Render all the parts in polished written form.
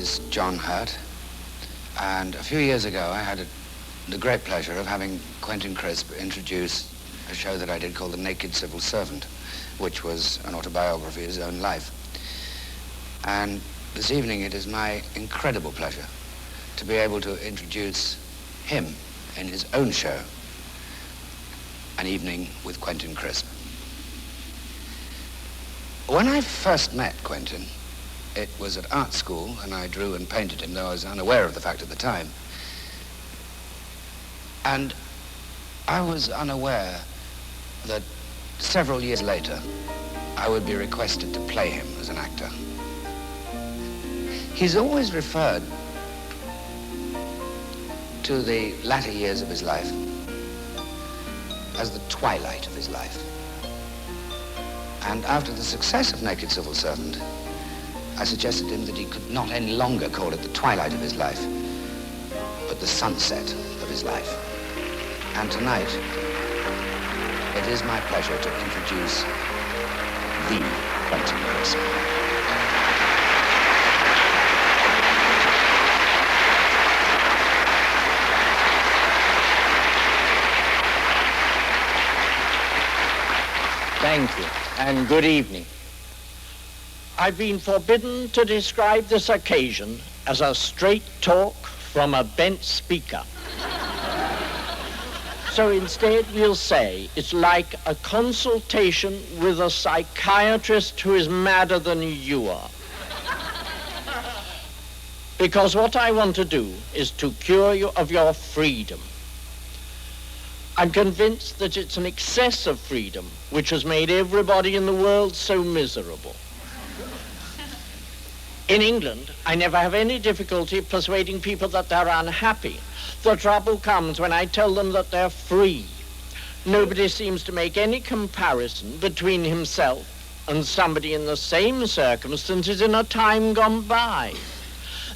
is John Hurt, and a few years ago I had the great pleasure of having Quentin Crisp introduce a show that I did called The Naked Civil Servant, which was an autobiography of his own life. And this evening it is my incredible pleasure to be able to introduce him in his own show, An Evening with Quentin Crisp. When I first met Quentin, it was at art school, and I drew and painted him, though I was unaware of the fact at the time. And I was unaware that several years later, I would be requested to play him as an actor. He's always referred to the latter years of his life as the twilight of his life. And after the success of Naked Civil Servant, I suggested to him that he could not any longer call it the twilight of his life, but the sunset of his life. And tonight, it is my pleasure to introduce the Quentin Crisp. Thank you, and good evening. I've been forbidden to describe this occasion as a straight talk from a bent speaker. So instead, we'll say it's like a consultation with a psychiatrist who is madder than you are. Because what I want to do is to cure you of your freedom. I'm convinced that it's an excess of freedom which has made everybody in the world so miserable. In England, I never have any difficulty persuading people that they're unhappy. The trouble comes when I tell them that they're free. Nobody seems to make any comparison between himself and somebody in the same circumstances in a time gone by.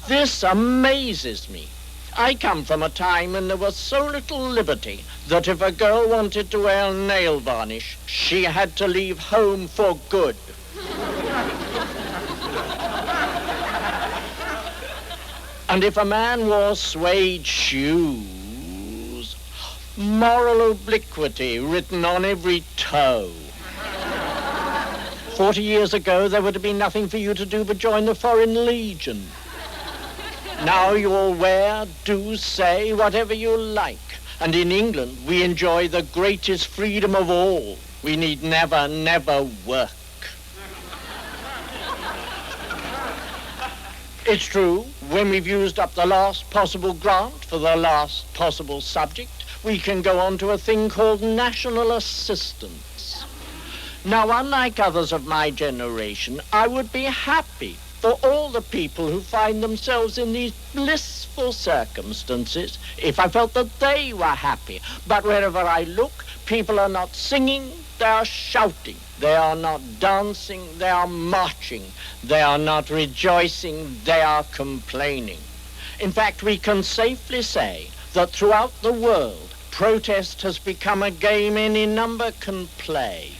This amazes me. I come from a time when there was so little liberty that if a girl wanted to wear nail varnish, she had to leave home for good. And if a man wore suede shoes, moral obliquity written on every toe. 40 years ago, there would have been nothing for you to do but join the Foreign Legion. Now you all wear, do, say whatever you like. And in England, we enjoy the greatest freedom of all. We need never, never work. It's true, when we've used up the last possible grant for the last possible subject, we can go on to a thing called national assistance. Now, unlike others of my generation, I would be happy for all the people who find themselves in these blissful circumstances if I felt that they were happy. But wherever I look, people are not singing, they are shouting. They are not dancing, they are marching. They are not rejoicing, they are complaining. In fact, we can safely say that throughout the world, protest has become a game any number can play.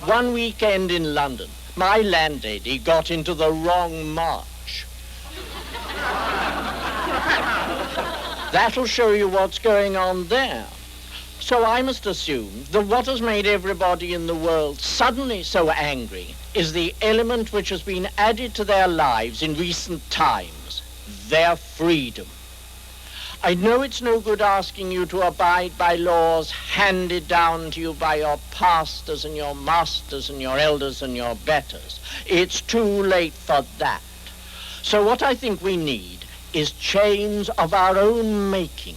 One weekend in London, my landlady got into the wrong march. That'll show you what's going on there. So I must assume that what has made everybody in the world suddenly so angry is the element which has been added to their lives in recent times, their freedom. I know it's no good asking you to abide by laws handed down to you by your pastors and your masters and your elders and your betters. It's too late for that. So what I think we need is chains of our own making.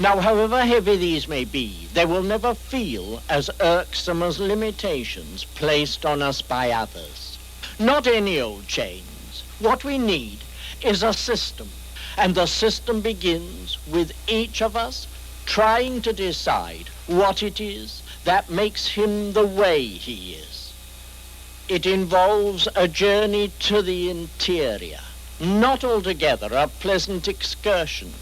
Now, however heavy these may be, they will never feel as irksome as limitations placed on us by others. Not any old chains. What we need is a system. And the system begins with each of us trying to decide what it is that makes him the way he is. It involves a journey to the interior, not altogether a pleasant excursion,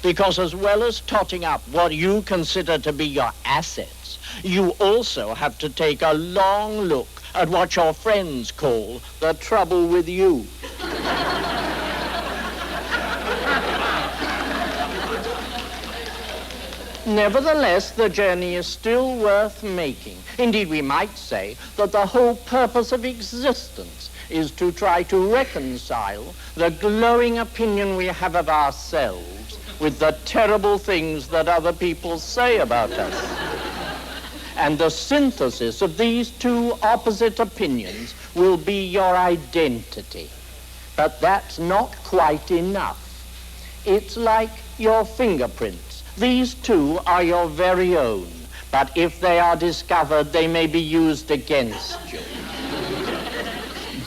because as well as totting up what you consider to be your assets, you also have to take a long look at what your friends call the trouble with you. Nevertheless, the journey is still worth making. Indeed, we might say that the whole purpose of existence is to try to reconcile the glowing opinion we have of ourselves with the terrible things that other people say about us. And the synthesis of these two opposite opinions will be your identity. But that's not quite enough. It's like your fingerprints. These two are your very own, but if they are discovered, they may be used against you.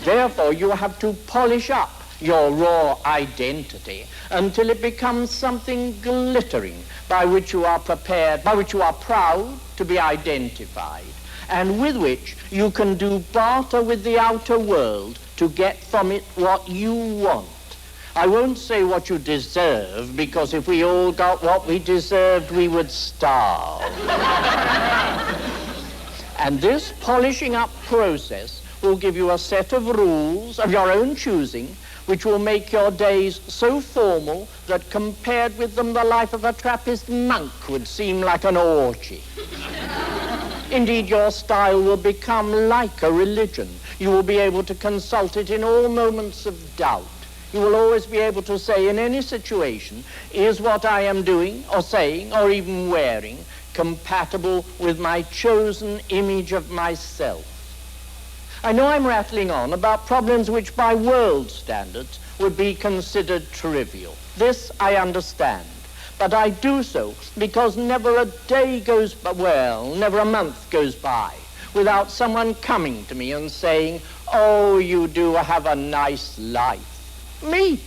Therefore, you have to polish up your raw identity until it becomes something glittering by which you are prepared, by which you are proud to be identified, and with which you can do barter with the outer world to get from it what you want. I won't say what you deserve, because if we all got what we deserved, we would starve. And this polishing up process will give you a set of rules of your own choosing, which will make your days so formal that compared with them, the life of a Trappist monk would seem like an orgy. Indeed, your style will become like a religion. You will be able to consult it in all moments of doubt. You will always be able to say in any situation, is what I am doing or saying or even wearing compatible with my chosen image of myself? I know I'm rattling on about problems which by world standards would be considered trivial. This I understand, but I do so because never a day goes by, well, never a month goes by without someone coming to me and saying, oh, you do have a nice life. Me?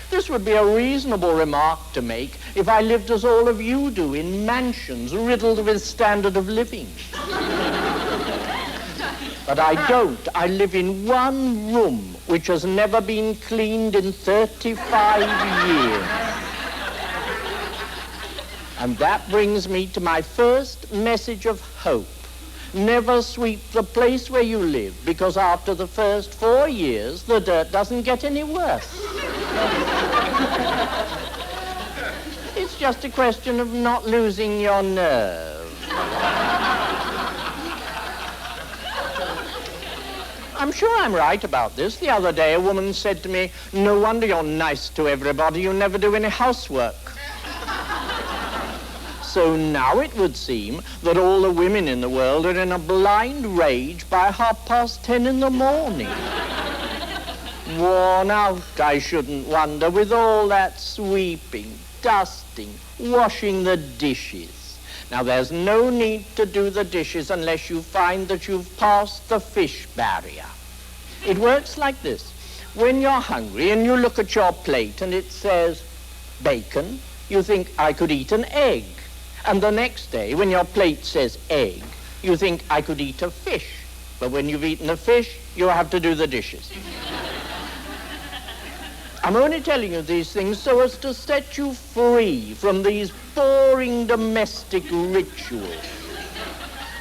This would be a reasonable remark to make if I lived as all of you do, in mansions riddled with standard of living. But I don't. I live in one room which has never been cleaned in 35 years. And that brings me to my first message of hope. Never sweep the place where you live, because after the first 4 years, the dirt doesn't get any worse. It's just a question of not losing your nerve. I'm sure I'm right about this. The other day, a woman said to me, no wonder you're nice to everybody. You never do any housework. So now it would seem that all the women in the world are in a blind rage by 10:30 in the morning. Worn out, I shouldn't wonder, with all that sweeping, dusting, washing the dishes. Now, there's no need to do the dishes unless you find that you've passed the fish barrier. It works like this. When you're hungry and you look at your plate and it says bacon, you think, I could eat an egg. And the next day, when your plate says egg, you think, I could eat a fish. But when you've eaten the fish, you have to do the dishes. I'm only telling you these things so as to set you free from these boring domestic rituals.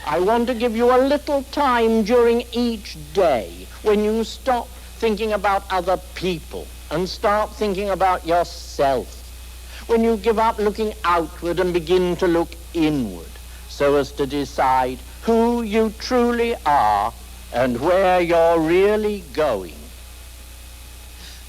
I want to give you a little time during each day when you stop thinking about other people and start thinking about yourself. When you give up looking outward and begin to look inward, so as to decide who you truly are and where you're really going.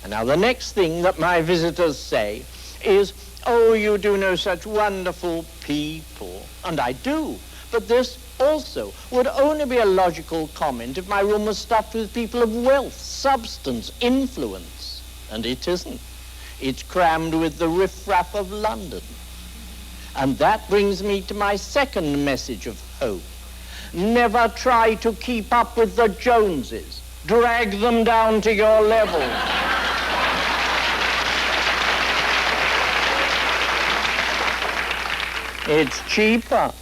And now the next thing that my visitors say is, oh, you do know such wonderful people. And I do, but this also would only be a logical comment if my room was stuffed with people of wealth, substance, influence. And it isn't. It's crammed with the riffraff of London. And that brings me to my second message of hope. Never try to keep up with the Joneses. Drag them down to your level. It's cheaper.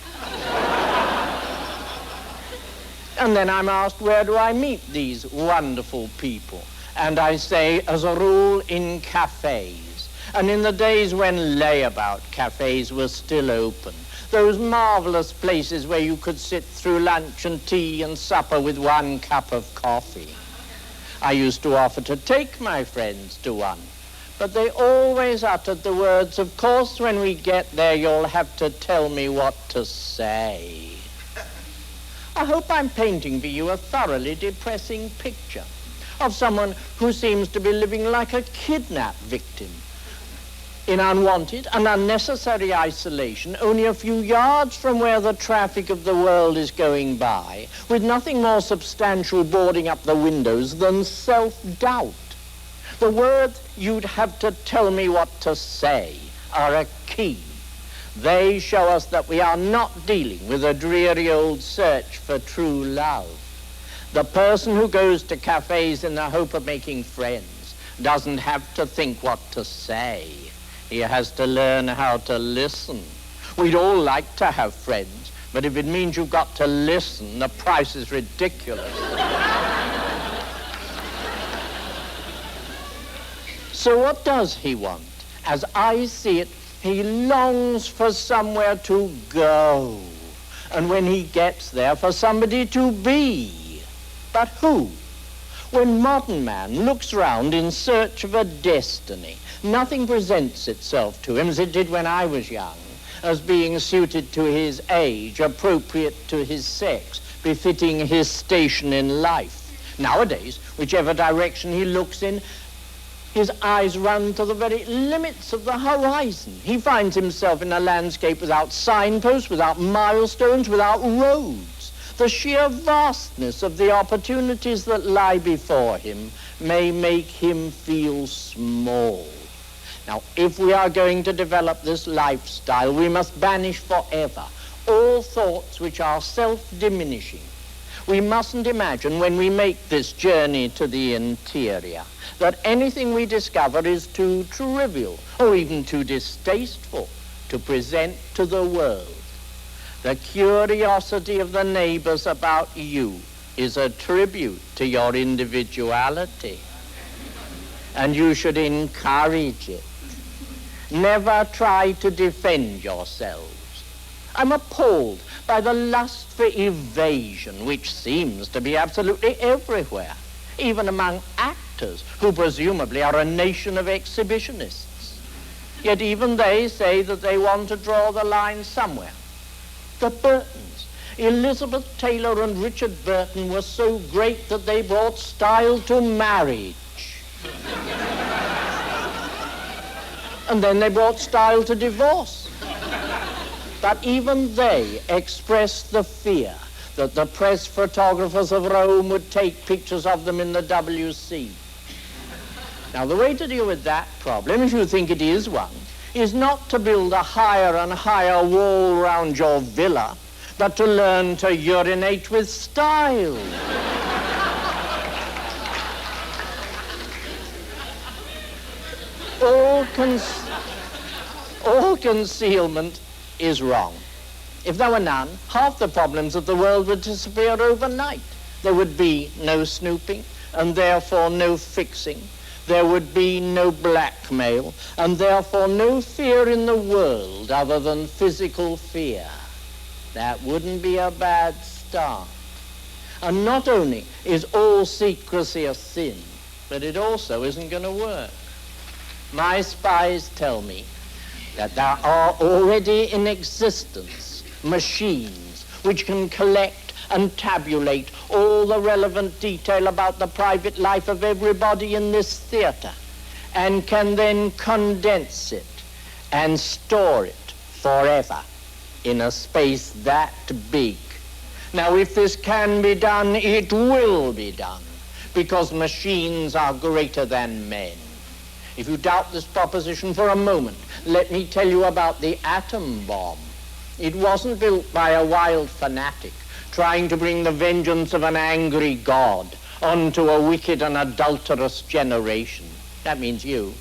And then I'm asked, where do I meet these wonderful people? And I say, as a rule, in cafes. And in the days when layabout cafes were still open, those marvelous places where you could sit through lunch and tea and supper with 1 cup of coffee. I used to offer to take my friends to one, But they always uttered the words, "Of course, when we get there, you'll have to tell me what to say." I hope I'm painting for you a thoroughly depressing picture of someone who seems to be living like a kidnapped victim, in unwanted and unnecessary isolation, only a few yards from where the traffic of the world is going by, with nothing more substantial boarding up the windows than self-doubt. The words, "You'd have to tell me what to say," are a key. They show us that we are not dealing with a dreary old search for true love. The person who goes to cafes in the hope of making friends doesn't have to think what to say. He has to learn how to listen. We'd all like to have friends, but if it means you've got to listen, the price is ridiculous. So what does he want? As I see it, he longs for somewhere to go. And when he gets there, for somebody to be. But who? When modern man looks round in search of a destiny, nothing presents itself to him as it did when I was young, as being suited to his age, appropriate to his sex, befitting his station in life. Nowadays, whichever direction he looks in, his eyes run to the very limits of the horizon. He finds himself in a landscape without signposts, without milestones, without roads. The sheer vastness of the opportunities that lie before him may make him feel small. Now, if we are going to develop this lifestyle, we must banish forever all thoughts which are self-diminishing. We mustn't imagine when we make this journey to the interior that anything we discover is too trivial or even too distasteful to present to the world. The curiosity of the neighbors about you is a tribute to your individuality, and you should encourage it. Never try to defend yourselves. I'm appalled by the lust for evasion, which seems to be absolutely everywhere, even among actors, who presumably are a nation of exhibitionists. Yet even they say that they want to draw the line somewhere. The Burtons, Elizabeth Taylor and Richard Burton, were so great that they brought style to marriage. And then they brought style to divorce. But even they expressed the fear that the press photographers of Rome would take pictures of them in the WC. Now, the way to deal with that problem, if you think it is one, is not to build a higher and higher wall round your villa, but to learn to urinate with style. All concealment is wrong. If there were none, half the problems of the world would disappear overnight. There would be no snooping, and therefore no fixing. There would be no blackmail, and therefore no fear in the world other than physical fear. That wouldn't be a bad start. And not only is all secrecy a sin, but it also isn't going to work. My spies tell me that there are already in existence machines which can collect and tabulate all the relevant detail about the private life of everybody in this theater, and can then condense it and store it forever in a space that big. Now, if this can be done, it will be done, because machines are greater than men. If you doubt this proposition for a moment, let me tell you about the atom bomb. It wasn't built by a wild fanatic trying to bring the vengeance of an angry God onto a wicked and adulterous generation. That means you.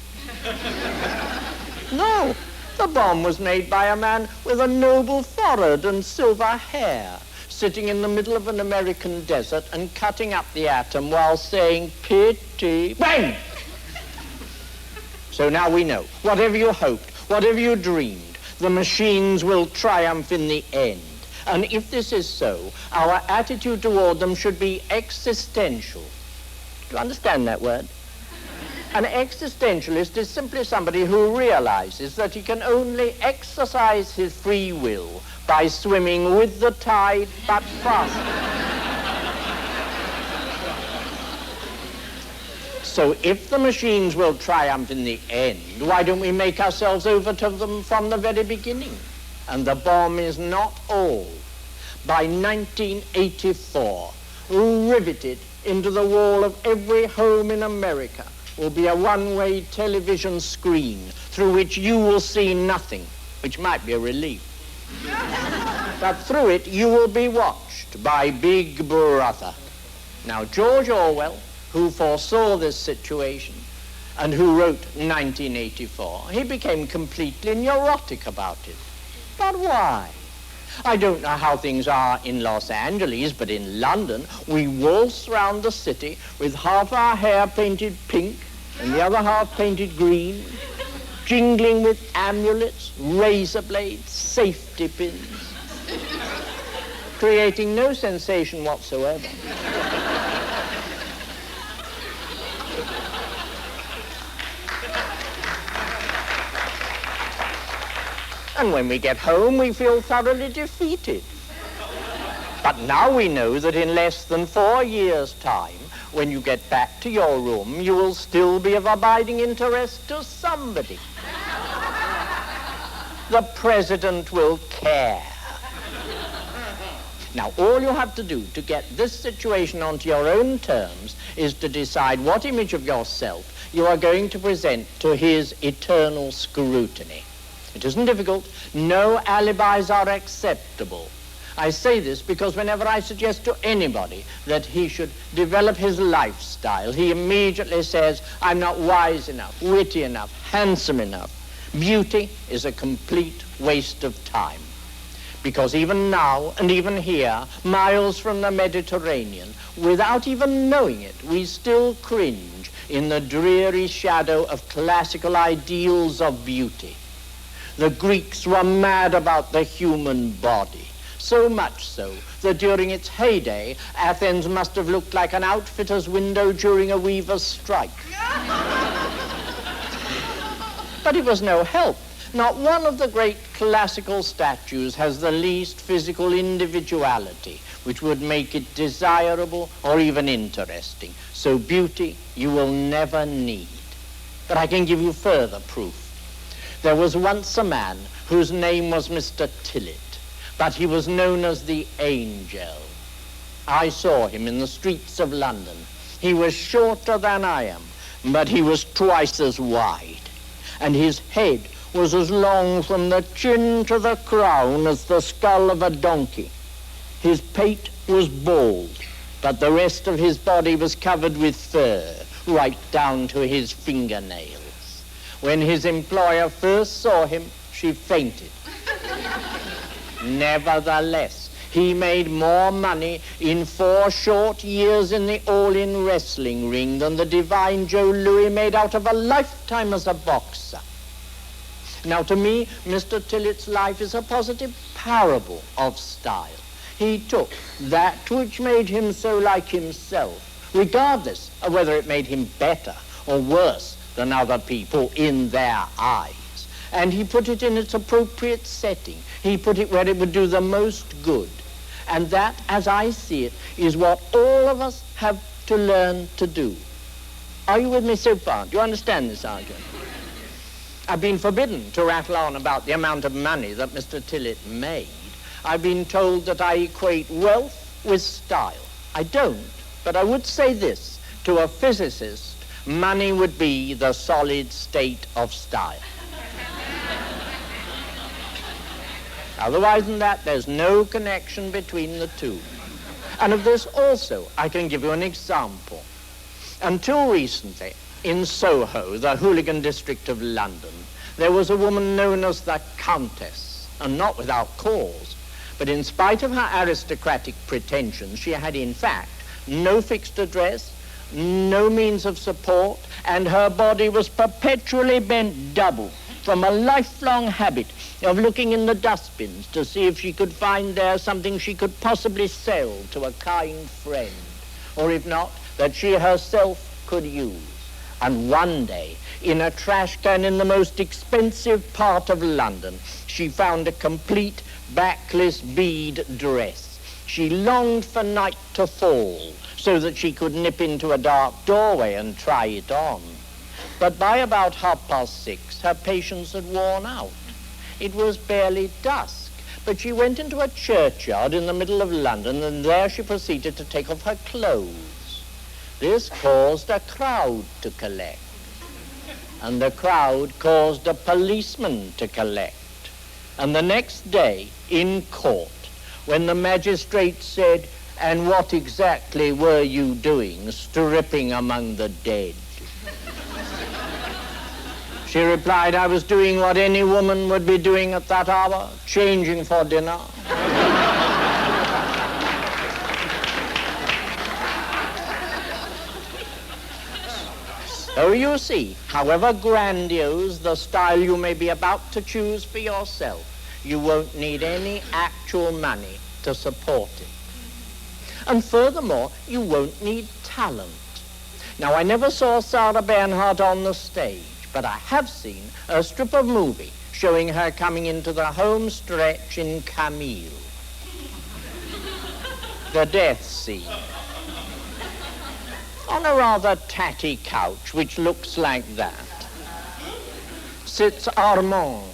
No, the bomb was made by a man with a noble forehead and silver hair, sitting in the middle of an American desert and cutting up the atom while saying, "Pity." Bang! So now we know, whatever you hoped, whatever you dreamed, the machines will triumph in the end. And if this is so, our attitude toward them should be existential. Do you understand that word? An existentialist is simply somebody who realizes that he can only exercise his free will by swimming with the tide, but faster. So if the machines will triumph in the end, why don't we make ourselves over to them from the very beginning? And the bomb is not all. By 1984, riveted into the wall of every home in America will be a one-way television screen through which you will see nothing, which might be a relief. But through it you will be watched by Big Brother. Now, George Orwell, who foresaw this situation and who wrote 1984, he became completely neurotic about it. But why? I don't know how things are in Los Angeles, but in London, we waltz round the city with half our hair painted pink and the other half painted green, jingling with amulets, razor blades, safety pins, creating no sensation whatsoever. And when we get home, we feel thoroughly defeated. But now we know that in less than 4 years' time, when you get back to your room, you will still be of abiding interest to somebody. The president will care. Now, all you have to do to get this situation onto your own terms is to decide what image of yourself you are going to present to his eternal scrutiny. It isn't difficult. No alibis are acceptable. I say this because whenever I suggest to anybody that he should develop his lifestyle, he immediately says, I'm not wise enough, witty enough, handsome enough. Beauty is a complete waste of time. Because even now, and even here, miles from the Mediterranean, without even knowing it, we still cringe in the dreary shadow of classical ideals of beauty. The Greeks were mad about the human body, so much so that during its heyday, Athens must have looked like an outfitter's window during a weaver's strike. But it was no help. Not one of the great classical statues has the least physical individuality, which would make it desirable or even interesting. So beauty you will never need. But I can give you further proof. There was once a man whose name was Mr. Tillet, but he was known as the Angel. I saw him in the streets of London. He was shorter than I am, but he was twice as wide, and his head was as long from the chin to the crown as the skull of a donkey. His pate was bald, but the rest of his body was covered with fur, right down to his fingernails. When his employer first saw him, she fainted. Nevertheless, he made more money in 4 short years in the all-in wrestling ring than the divine Joe Louis made out of a lifetime as a boxer. Now, to me, Mr. Tillet's life is a positive parable of style. He took that which made him so like himself, regardless of whether it made him better or worse than other people in their eyes, and he put it in its appropriate setting. He put it where it would do the most good. And that, as I see it, is what all of us have to learn to do. Are you with me so far? Do you understand this argument? I've been forbidden to rattle on about the amount of money that Mr. Tillet made. I've been told that I equate wealth with style. I don't, but I would say this. To a physicist, money would be the solid state of style. Otherwise than that, there's no connection between the two. And of this also, I can give you an example. Until recently, in Soho, the hooligan district of London, there was a woman known as the Countess, and not without cause. But in spite of her aristocratic pretensions, she had in fact no fixed address, no means of support, and her body was perpetually bent double from a lifelong habit of looking in the dustbins to see if she could find there something she could possibly sell to a kind friend, or if not, that she herself could use. And one day, in a trash can in the most expensive part of London, she found a complete backless bead dress. She longed for night to fall so that she could nip into a dark doorway and try it on. But by about 6:30, her patience had worn out. It was barely dusk, but she went into a churchyard in the middle of London, and there she proceeded to take off her clothes. This caused a crowd to collect, and the crowd caused a policeman to collect. And the next day, in court, when the magistrate said, "And what exactly were you doing, stripping among the dead?" she replied, "I was doing what any woman would be doing at that hour, changing for dinner." So you see, however grandiose the style you may be about to choose for yourself, you won't need any actual money to support it. And furthermore, you won't need talent. Now, I never saw Sarah Bernhardt on the stage, but I have seen a strip of movie showing her coming into the home stretch in Camille. The death scene. On a rather tatty couch, which looks like that, sits Armand,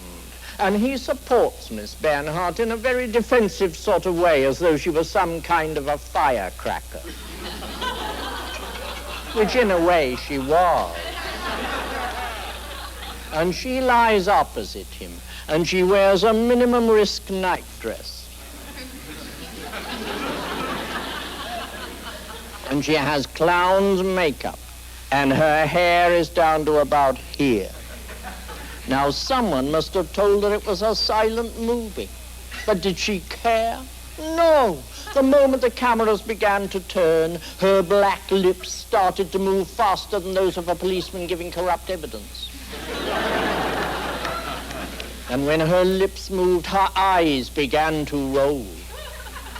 and he supports Miss Bernhardt in a very defensive sort of way, as though she was some kind of a firecracker, which in a way she was. And she lies opposite him, and she wears a minimum risk nightdress. And she has clown's makeup, and her hair is down to about here. Now, someone must have told her it was a silent movie. But did she care? No. The moment the cameras began to turn, her black lips started to move faster than those of a policeman giving corrupt evidence. And when her lips moved, her eyes began to roll.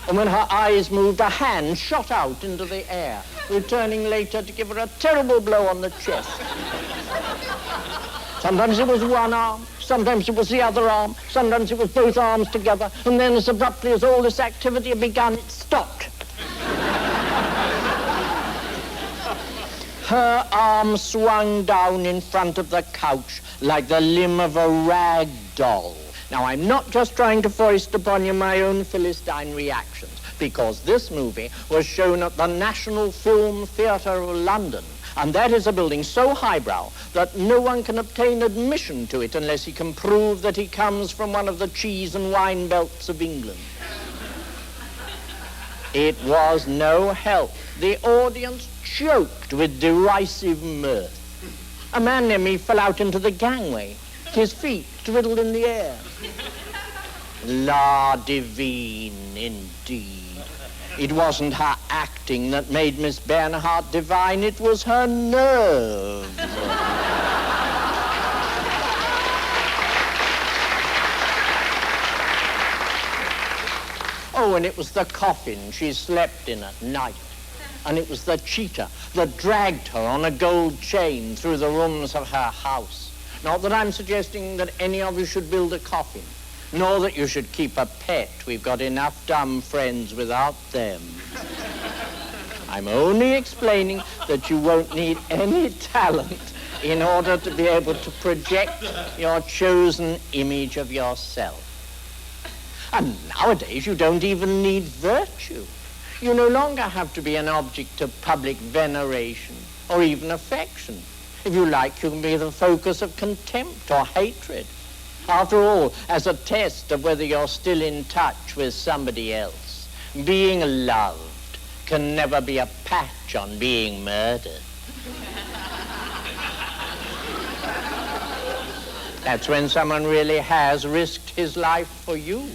And when her eyes moved, a hand shot out into the air, returning later to give her a terrible blow on the chest. Sometimes it was one arm, sometimes it was the other arm, sometimes it was both arms together, and then as abruptly as all this activity had begun, it stopped. Her arm swung down in front of the couch like the limb of a rag doll. Now, I'm not just trying to foist upon you my own Philistine reactions, because this movie was shown at the National Film Theatre of London, and that is a building so highbrow that no one can obtain admission to it unless he can prove that he comes from one of the cheese and wine belts of England. It was no help. The audience choked with derisive mirth. A man near me fell out into the gangway, his feet riddled in the air. La divine, indeed. It wasn't her acting that made Miss Bernhardt divine, it was her nerve. Oh, and it was the coffin she slept in at night. And it was the cheater that dragged her on a gold chain through the rooms of her house. Not that I'm suggesting that any of you should build a coffin, nor that you should keep a pet. We've got enough dumb friends without them. I'm only explaining that you won't need any talent in order to be able to project your chosen image of yourself. And nowadays, you don't even need virtue. You no longer have to be an object of public veneration or even affection. If you like, you can be the focus of contempt or hatred. After all, as a test of whether you're still in touch with somebody else, being loved can never be a patch on being murdered. That's when someone really has risked his life for you.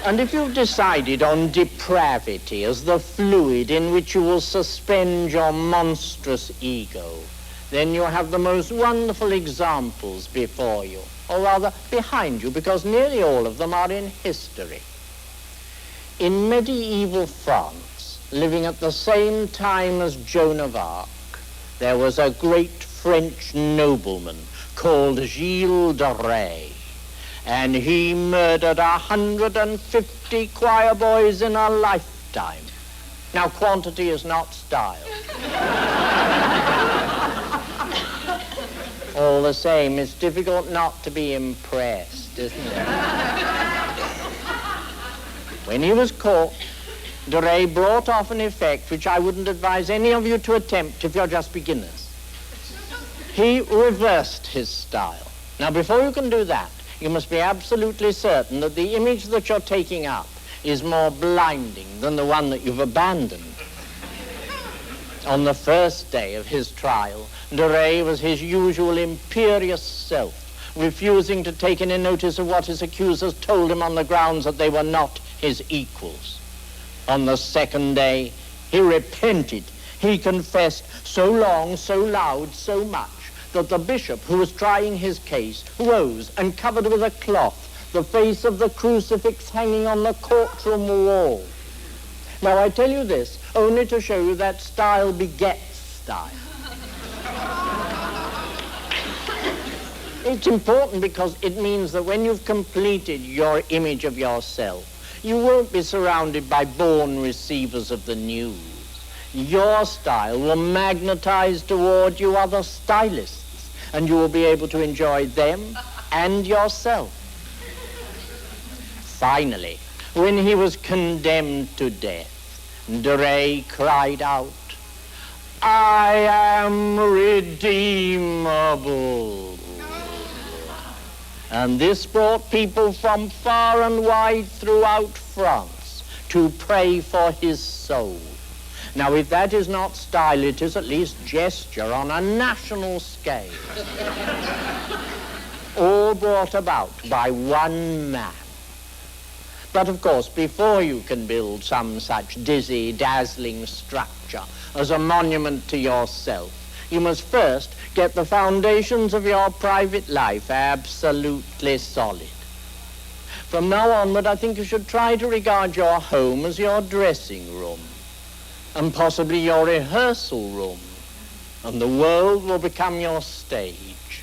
And if you've decided on depravity as the fluid in which you will suspend your monstrous ego, then you have the most wonderful examples before you, or rather behind you, because nearly all of them are in history. In medieval France, living at the same time as Joan of Arc, there was a great French nobleman called Gilles de Rais, and he murdered 150 choir boys in a lifetime. Now, quantity is not style. All the same, it's difficult not to be impressed, isn't it? When he was caught, de Rais brought off an effect which I wouldn't advise any of you to attempt if you're just beginners. He reversed his style. Now, before you can do that, you must be absolutely certain that the image that you're taking up is more blinding than the one that you've abandoned. On the first day of his trial, de Rais was his usual imperious self, refusing to take any notice of what his accusers told him on the grounds that they were not his equals. On the second day, he repented. He confessed so long, so loud, so much, that the bishop who was trying his case rose and covered with a cloth the face of the crucifix hanging on the courtroom wall. Now, I tell you this only to show you that style begets style. It's important because it means that when you've completed your image of yourself, you won't be surrounded by born receivers of the news. Your style will magnetize toward you other stylists, and you will be able to enjoy them and yourself. Finally, when he was condemned to death, de Rais cried out, "I am redeemable." And this brought people from far and wide throughout France to pray for his soul. Now, if that is not style, it is at least gesture on a national scale. All brought about by one man. But of course, before you can build some such dizzy, dazzling structure as a monument to yourself, you must first get the foundations of your private life absolutely solid. From now onward, I think you should try to regard your home as your dressing room, and possibly your rehearsal room, and the world will become your stage.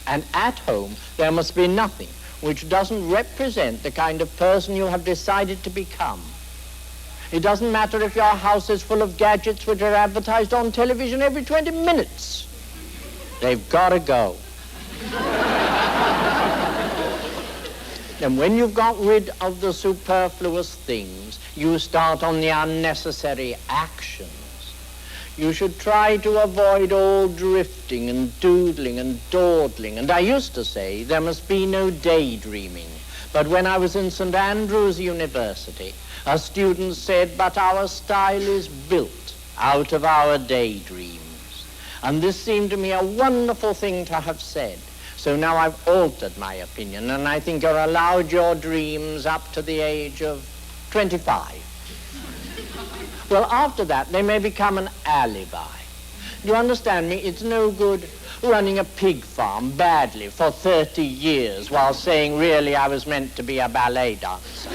And at home, there must be nothing which doesn't represent the kind of person you have decided to become. It doesn't matter if your house is full of gadgets which are advertised on television every 20 minutes. They've got to go. And when you've got rid of the superfluous things, you start on the unnecessary actions. You should try to avoid all drifting and doodling and dawdling. And I used to say there must be no daydreaming. But when I was in St. Andrews University, a student said, "But our style is built out of our daydreams." And this seemed to me a wonderful thing to have said. So now I've altered my opinion, and I think you're allowed your dreams up to the age of 25. Well, after that, they may become an alibi. You understand me? It's no good running a pig farm badly for 30 years while saying, really, I was meant to be a ballet dancer.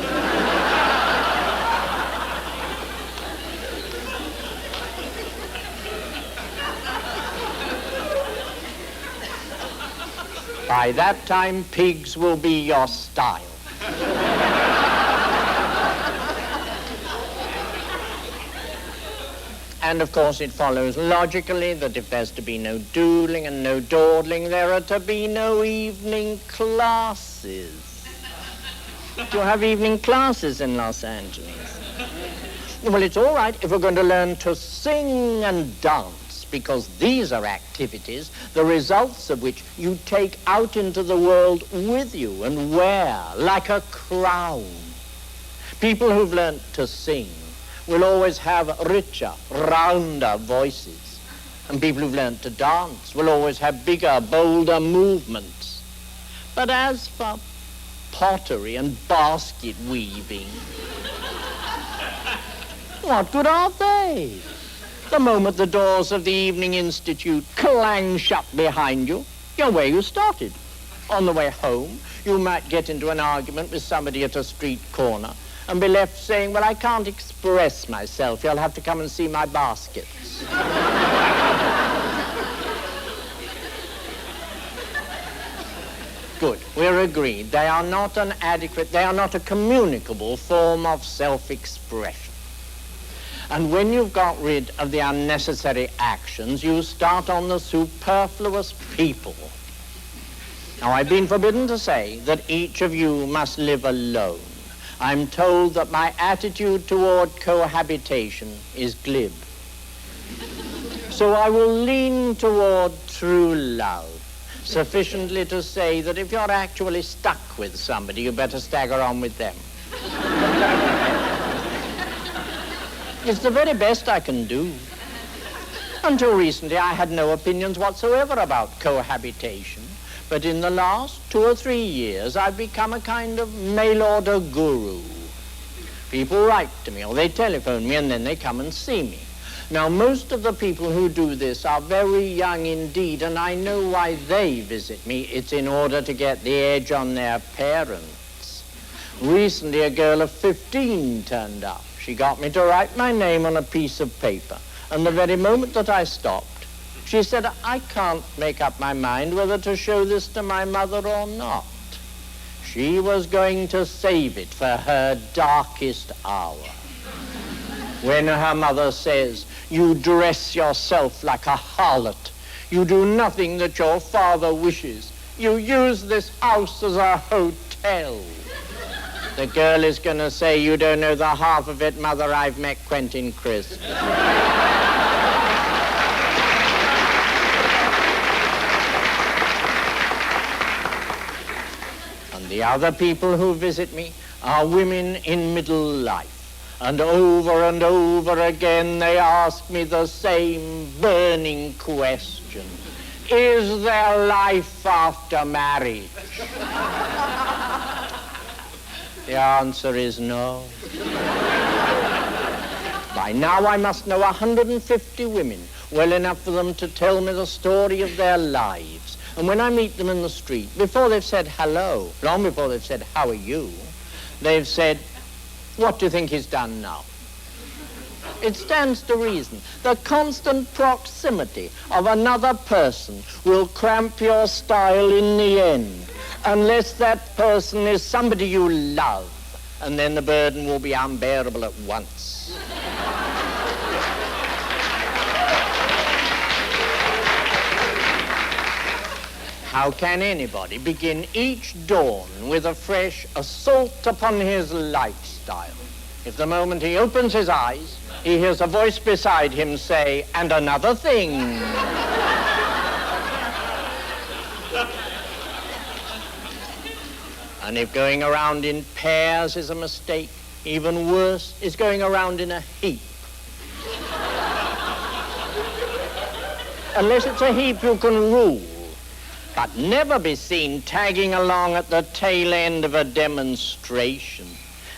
By that time, pigs will be your style. And of course it follows logically that if there's to be no doodling and no dawdling, there are to be no evening classes. Do you have evening classes in Los Angeles? Well, it's all right if we're going to learn to sing and dance, because these are activities, the results of which you take out into the world with you and wear like a crown. People who've learned to sing will always have richer, rounder voices. And people who've learned to dance will always have bigger, bolder movements. But as for pottery and basket weaving, what good are they? The moment the doors of the Evening Institute clang shut behind you, you're where you started. On the way home, you might get into an argument with somebody at a street corner, and be left saying, well, I can't express myself. You'll have to come and see my baskets. Good, we're agreed. They are not an adequate, they are not a communicable form of self-expression. And when you've got rid of the unnecessary actions, you start on the superfluous people. Now, I've been forbidden to say that each of you must live alone. I'm told that my attitude toward cohabitation is glib. So I will lean toward true love, sufficiently to say that if you're actually stuck with somebody, you better stagger on with them. It's the very best I can do. Until recently, I had no opinions whatsoever about cohabitation. But in the last 2 or 3 years, I've become a kind of mail-order guru. People write to me, or they telephone me, and then they come and see me. Now, most of the people who do this are very young indeed, and I know why they visit me. It's in order to get the edge on their parents. Recently, a girl of 15 turned up. She got me to write my name on a piece of paper, and the very moment that I stopped, she said, I can't make up my mind whether to show this to my mother or not. She was going to save it for her darkest hour. When her mother says, you dress yourself like a harlot, you do nothing that your father wishes, you use this house as a hotel. The girl is going to say, you don't know the half of it, Mother, I've met Quentin Crisp. The other people who visit me are women in middle life, and over again they ask me the same burning question. Is there life after marriage? The answer is no. By now I must know 150 women, well enough for them to tell me the story of their lives. And when I meet them in the street, before they've said hello, long before they've said, how are you, they've said, what do you think he's done now? It stands to reason. The constant proximity of another person will cramp your style in the end, unless that person is somebody you love, and then the burden will be unbearable at once. How can anybody begin each dawn with a fresh assault upon his lifestyle if the moment he opens his eyes, he hears a voice beside him say, and another thing? And if going around in pairs is a mistake, even worse is going around in a heap. Unless it's a heap you can rule, but never be seen tagging along at the tail end of a demonstration.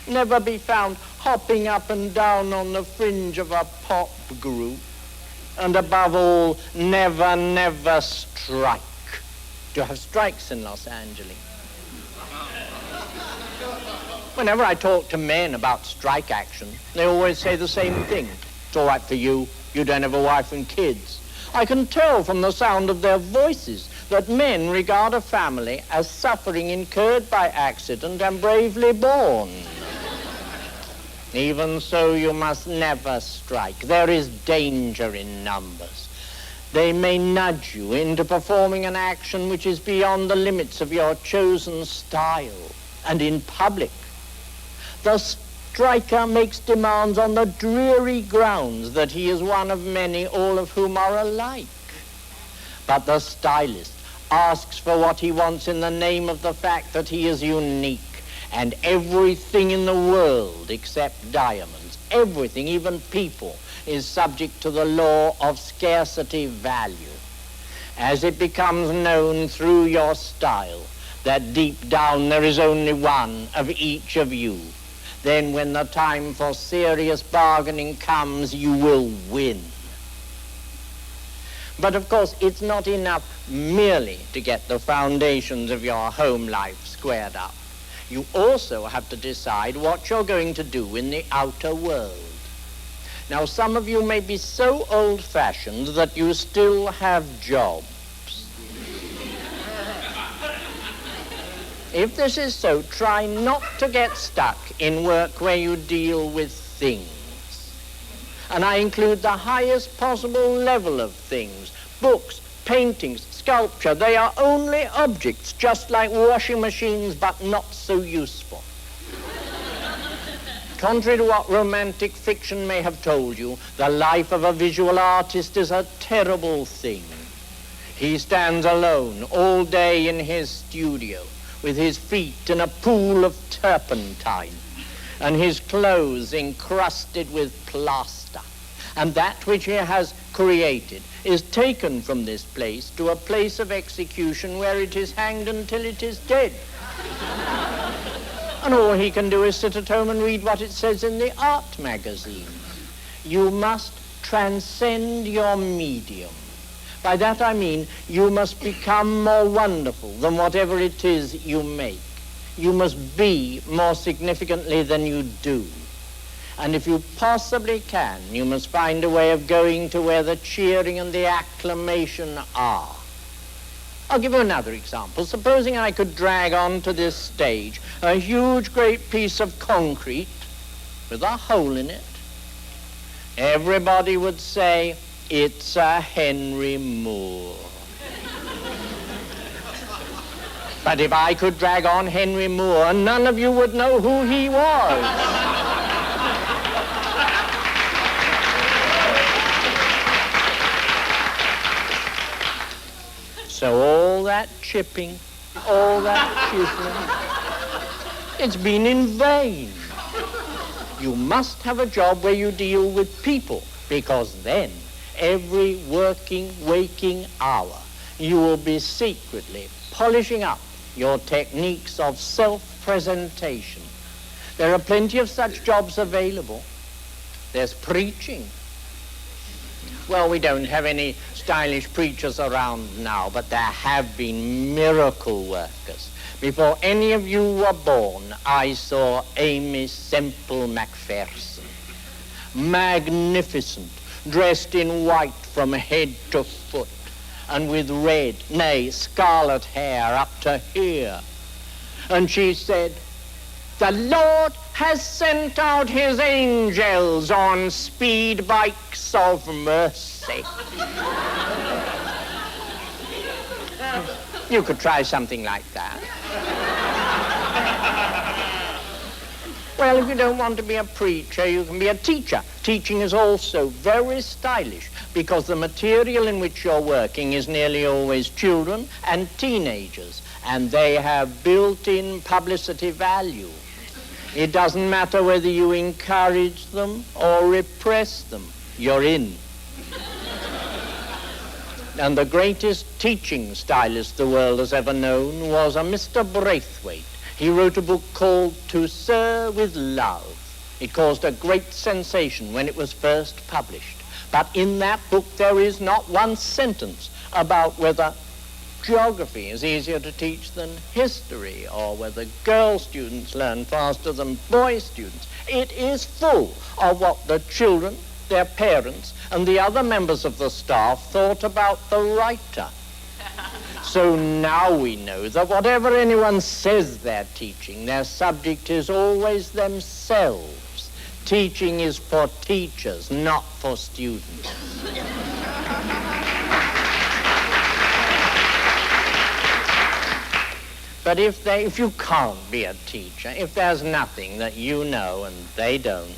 Never be found hopping up and down on the fringe of a pop group. And above all, never, never strike. Do you have strikes in Los Angeles? Whenever I talk to men about strike action, they always say the same thing. It's all right for you. You don't have a wife and kids. I can tell from the sound of their voices that men regard a family as suffering incurred by accident and bravely borne. Even so, you must never strike. There is danger in numbers. They may nudge you into performing an action which is beyond the limits of your chosen style. And in public, the striker makes demands on the dreary grounds that he is one of many, all of whom are alike. But the stylist asks for what he wants in the name of the fact that he is unique, and everything in the world except diamonds, everything, even people, is subject to the law of scarcity value. As it becomes known through your style that deep down there is only one of each of you, then when the time for serious bargaining comes, you will win. But of course, it's not enough merely to get the foundations of your home life squared up. You also have to decide what you're going to do in the outer world. Now, some of you may be so old-fashioned that you still have jobs. If this is so, try not to get stuck in work where you deal with things. And I include the highest possible level of things. Books, paintings, sculpture, they are only objects, just like washing machines, but not so useful. Contrary to what romantic fiction may have told you, the life of a visual artist is a terrible thing. He stands alone all day in his studio, with his feet in a pool of turpentine, and his clothes encrusted with plaster. And that which he has created is taken from this place to a place of execution where it is hanged until it is dead. And all he can do is sit at home and read what it says in the art magazine. You must transcend your medium. By that I mean you must become more wonderful than whatever it is you make. You must be more significantly than you do. And if you possibly can, you must find a way of going to where the cheering and the acclamation are. I'll give you another example. Supposing I could drag onto this stage a huge, great piece of concrete with a hole in it. Everybody would say, it's a Henry Moore. But if I could drag on Henry Moore, none of you would know who he was. So all that chipping, all that chiseling, it's been in vain. You must have a job where you deal with people, because then every working, waking hour you will be secretly polishing up your techniques of self-presentation. There are plenty of such jobs available. There's preaching. Well, we don't have any stylish preachers around now, but there have been miracle workers. Before any of you were born, I saw Amy Semple McPherson. Magnificent, dressed in white from head to foot, and with red, nay, scarlet hair up to here. And she said, "The Lord has sent out his angels on speed bikes of mercy." You could try something like that. Well, if you don't want to be a preacher, you can be a teacher. Teaching is also very stylish because the material in which you're working is nearly always children and teenagers, and they have built-in publicity value. It doesn't matter whether you encourage them or repress them, you're in. And the greatest teaching stylist the world has ever known was a Mr. Braithwaite. He wrote a book called To Sir with Love. It caused a great sensation when it was first published. But in that book there is not one sentence about whether geography is easier to teach than history, or whether girl students learn faster than boy students. It is full of what the children, their parents, and the other members of the staff thought about the writer. So now we know that whatever anyone says they're teaching, their subject is always themselves. Teaching is for teachers, not for students. But if you can't be a teacher, if there's nothing that you know and they don't,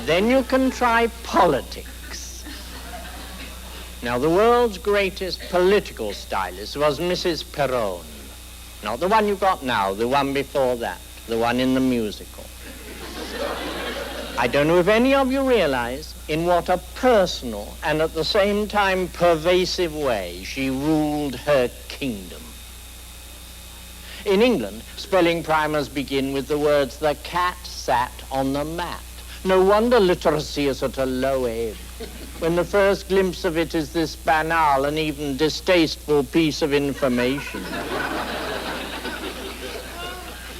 then you can try politics. Now, the world's greatest political stylist was Mrs. Peril. Not the one you got now, the one before that, the one in the musical. I don't know if any of you realize in what a personal and at the same time pervasive way she ruled her kingdom. In England, spelling primers begin with the words, "The cat sat on the mat." No wonder literacy is at a low ebb, when the first glimpse of it is this banal and even distasteful piece of information.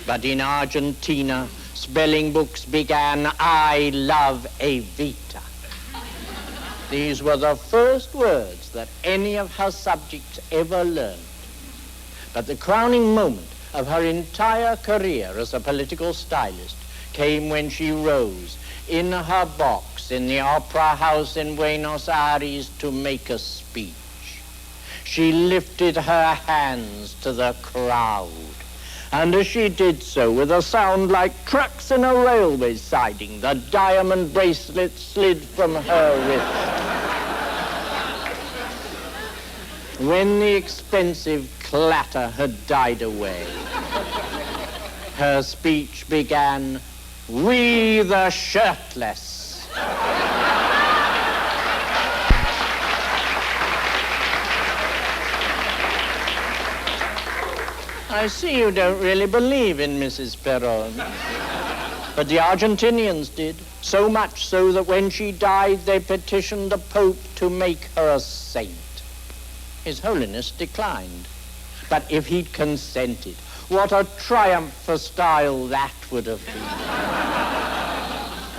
But in Argentina, spelling books began, I love Evita. These were the first words that any of her subjects ever learned. But the crowning moment of her entire career as a political stylist came when she rose in her box in the Opera House in Buenos Aires to make a speech. She lifted her hands to the crowd, and as she did so, with a sound like trucks in a railway siding, the diamond bracelet slid from her wrist. When the expensive clatter had died away, her speech began, "We the shirtless." I see you don't really believe in Mrs. Perron. But the Argentinians did, so much so that when she died, they petitioned the Pope to make her a saint. His Holiness declined. But if he'd consented, what a triumph for style that would have been.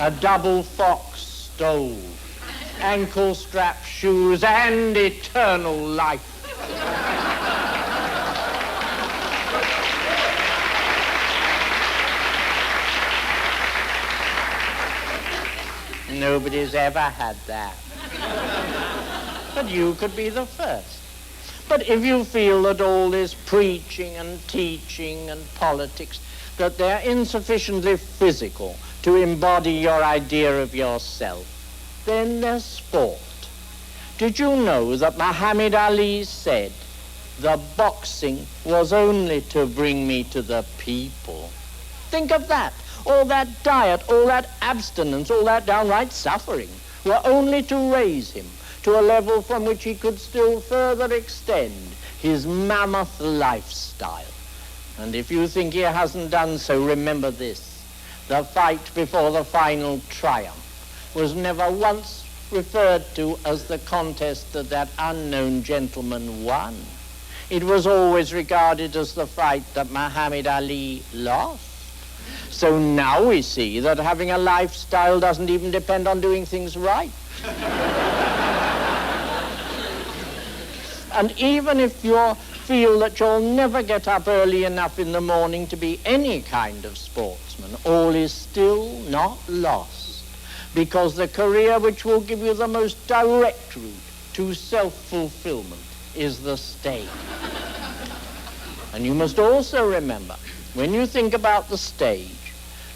A double fox stole, ankle-strap shoes, and eternal life. Nobody's ever had that. But you could be the first. But if you feel that all this preaching and teaching and politics, that they're insufficiently physical to embody your idea of yourself, then there's sport. Did you know that Muhammad Ali said, "The boxing was only to bring me to the people"? Think of that. All that diet, all that abstinence, all that downright suffering were only to raise him to a level from which he could still further extend his mammoth lifestyle. And if you think he hasn't done so, remember this. The fight before the final triumph was never once referred to as the contest that unknown gentleman won. It was always regarded as the fight that Muhammad Ali lost. So now we see that having a lifestyle doesn't even depend on doing things right. And even if you feel that you'll never get up early enough in the morning to be any kind of sportsman, all is still not lost, because the career which will give you the most direct route to self-fulfillment is the stage. And you must also remember, when you think about the stage,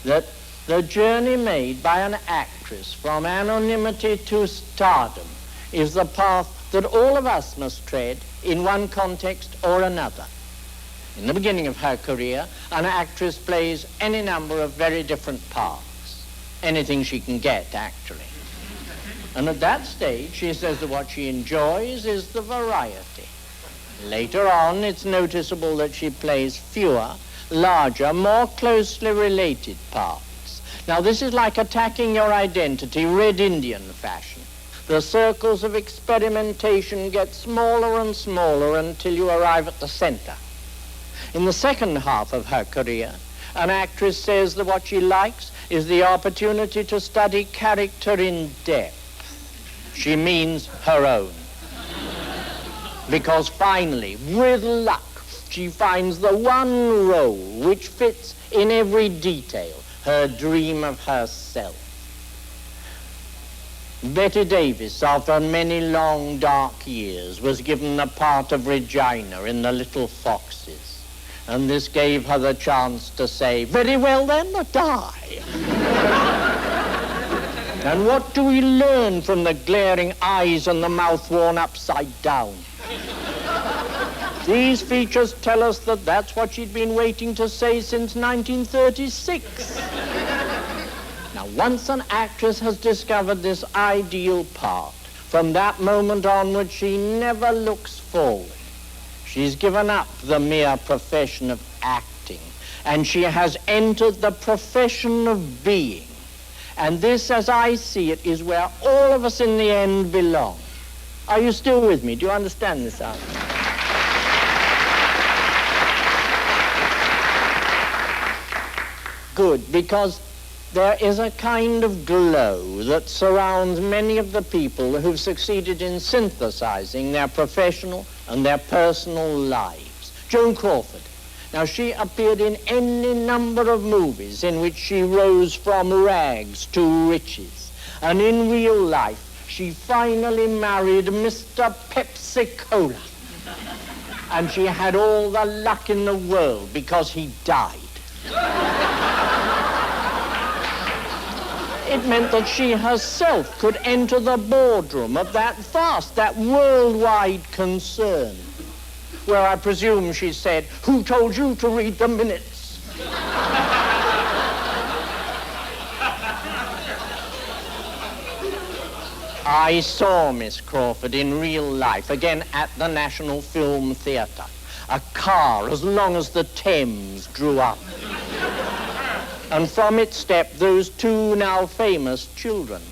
that the journey made by an actress from anonymity to stardom is the path that all of us must tread in one context or another. In the beginning of her career, an actress plays any number of very different parts, anything she can get, actually. And at that stage, she says that what she enjoys is the variety. Later on, it's noticeable that she plays fewer, larger, more closely related parts. Now, this is like attacking your identity Red Indian fashion. The circles of experimentation get smaller and smaller until you arrive at the center. In the second half of her career, an actress says that what she likes is the opportunity to study character in depth. She means her own. Because finally, with luck, she finds the one role which fits in every detail her dream of herself. Betty Davis, after many long, dark years, was given the part of Regina in The Little Foxes. And this gave her the chance to say, "Very well then, die." And what do we learn from the glaring eyes and the mouth worn upside down? These features tell us that that's what she'd been waiting to say since 1936. Now, once an actress has discovered this ideal part, from that moment onward, she never looks forward. She's given up the mere profession of acting, and she has entered the profession of being. And this, as I see it, is where all of us in the end belong. Are you still with me? Do you understand this argument? good because there is a kind of glow that surrounds many of the people who've succeeded in synthesizing their professional and their personal lives. Joan Crawford. Now, she appeared in any number of movies in which she rose from rags to riches. And in real life, she finally married Mr. Pepsi-Cola. And she had all the luck in the world because he died. It meant that she herself could enter the boardroom of that vast, that worldwide concern, where I presume she said, "Who told you to read the minutes?" I saw Miss Crawford in real life, again at the National Film Theatre. A car as long as the Thames drew up. And from it stepped those two now famous children.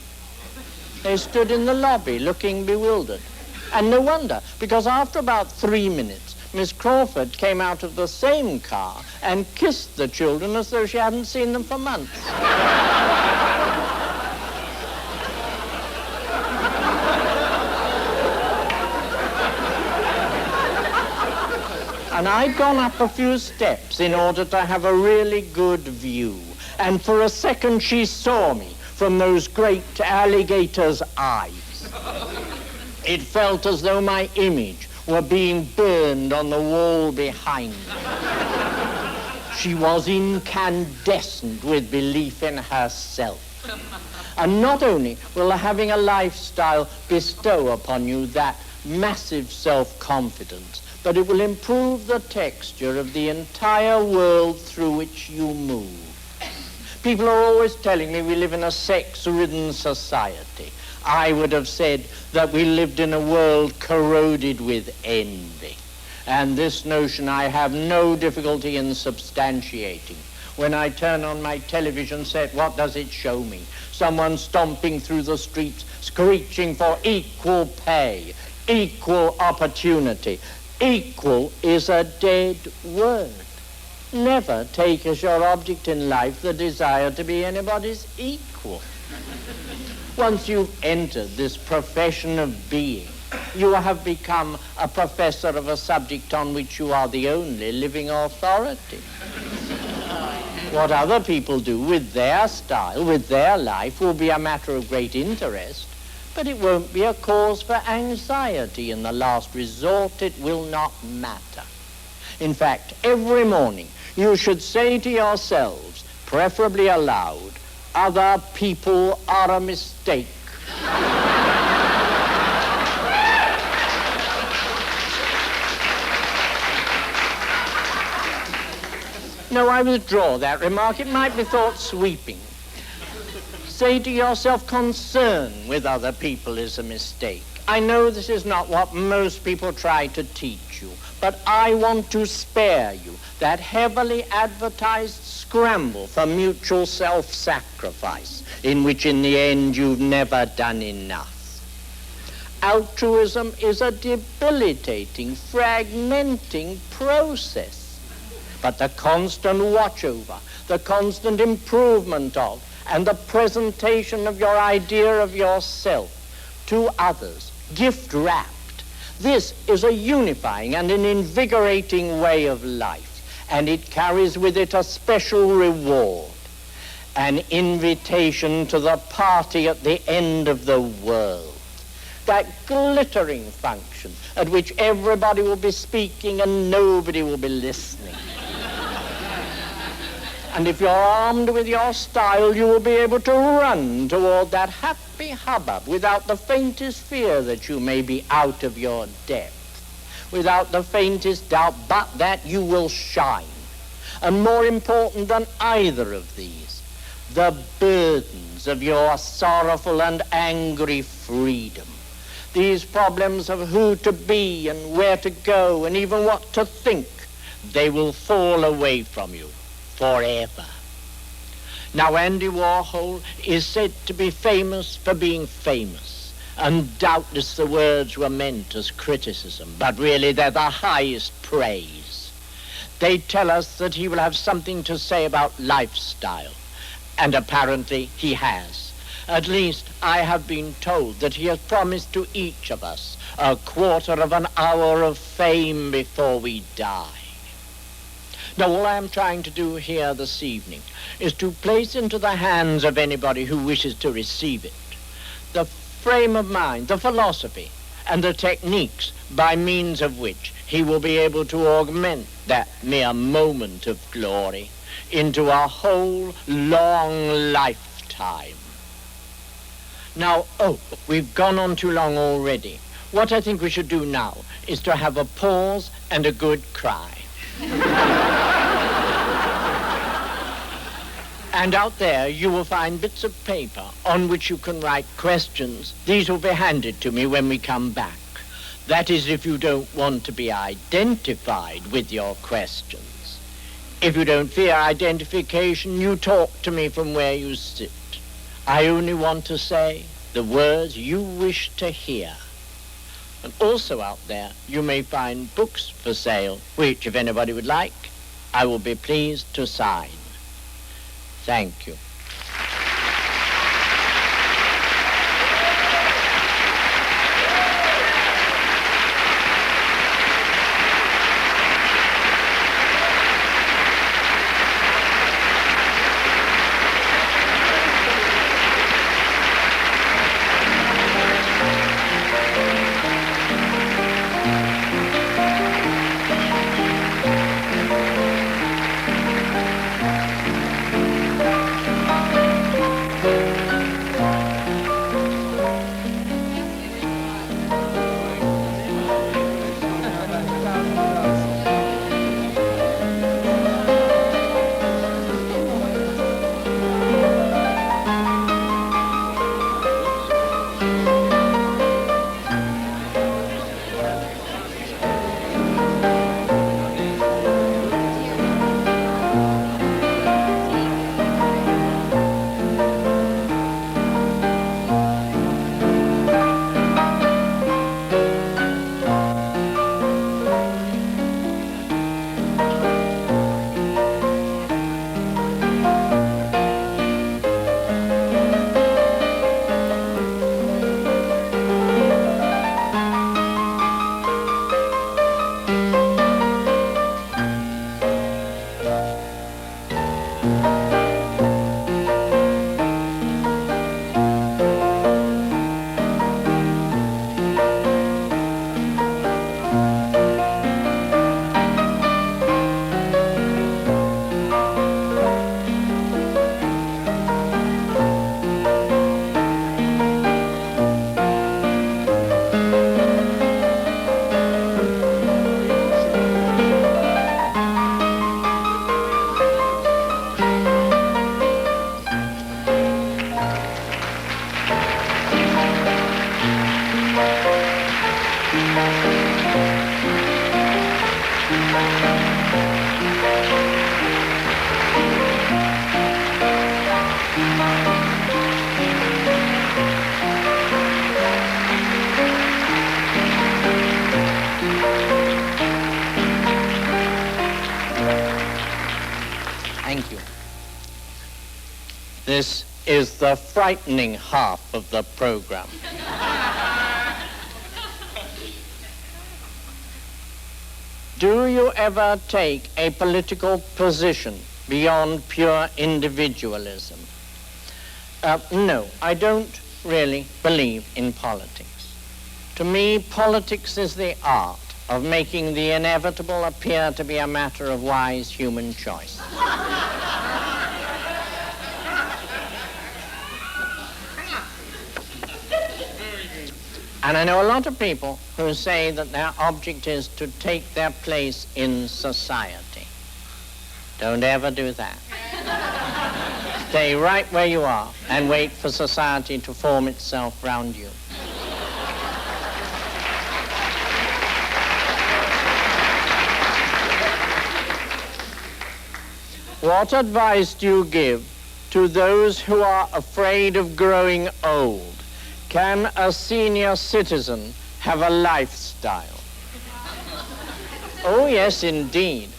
They stood in the lobby looking bewildered. And no wonder, because after about 3 minutes, Miss Crawford came out of the same car and kissed the children as though she hadn't seen them for months. And I'd gone up a few steps in order to have a really good view. And for a second she saw me from those great alligator's eyes. It felt as though my image were being burned on the wall behind me. She was incandescent with belief in herself. And not only will having a lifestyle bestow upon you that massive self-confidence, but it will improve the texture of the entire world through which you move. People are always telling me we live in a sex-ridden society. I would have said that we lived in a world corroded with envy. And this notion I have no difficulty in substantiating. When I turn on my television set, what does it show me? Someone stomping through the streets, screeching for equal pay, equal opportunity. Equal is a dead word. Never take as your object in life the desire to be anybody's equal. Once you've entered this profession of being, you have become a professor of a subject on which you are the only living authority. What other people do with their style, with their life, will be a matter of great interest, but it won't be a cause for anxiety. In the last resort, it will not matter. In fact, every morning, you should say to yourselves, preferably aloud, other people are a mistake. No, I withdraw that remark. It might be thought sweeping. Say to yourself, concern with other people is a mistake. I know this is not what most people try to teach you, but I want to spare you that heavily advertised scramble for mutual self-sacrifice, in which in the end you've never done enough. Altruism is a debilitating, fragmenting process, but the constant watchover, the constant improvement of, and the presentation of your idea of yourself to others, gift-wrapped. This is a unifying and an invigorating way of life, and it carries with it a special reward, an invitation to the party at the end of the world, that glittering function at which everybody will be speaking and nobody will be listening. And if you're armed with your style, you will be able to run toward that happy hubbub without the faintest fear that you may be out of your depth, without the faintest doubt but that you will shine. And more important than either of these, the burdens of your sorrowful and angry freedom. These problems of who to be and where to go and even what to think, they will fall away from you forever. Now, Andy Warhol is said to be famous for being famous, and doubtless the words were meant as criticism, but really they're the highest praise. They tell us that he will have something to say about lifestyle, and apparently he has. At least I have been told that he has promised to each of us a quarter of an hour of fame before we die. Now, all I am trying to do here this evening is to place into the hands of anybody who wishes to receive it the frame of mind, the philosophy, and the techniques by means of which he will be able to augment that mere moment of glory into a whole long lifetime. Now, we've gone on too long already. What I think we should do now is to have a pause and a good cry. And out there you will find bits of paper on which you can write questions. These will be handed to me when we come back. That is, if you don't want to be identified with your questions. If you don't fear identification, you talk to me from where you sit. I only want to say the words you wish to hear. And also out there, you may find books for sale, which, if anybody would like, I will be pleased to sign. Thank you. Thank you. This is the frightening half of the program. Do you ever take a political position beyond pure individualism? No, I don't really believe in politics. To me, politics is the art of making the inevitable appear to be a matter of wise human choice. And I know a lot of people who say that their object is to take their place in society. Don't ever do that. Stay right where you are and wait for society to form itself round you. What advice do you give to those who are afraid of growing old? Can a senior citizen have a lifestyle? Oh, yes, indeed.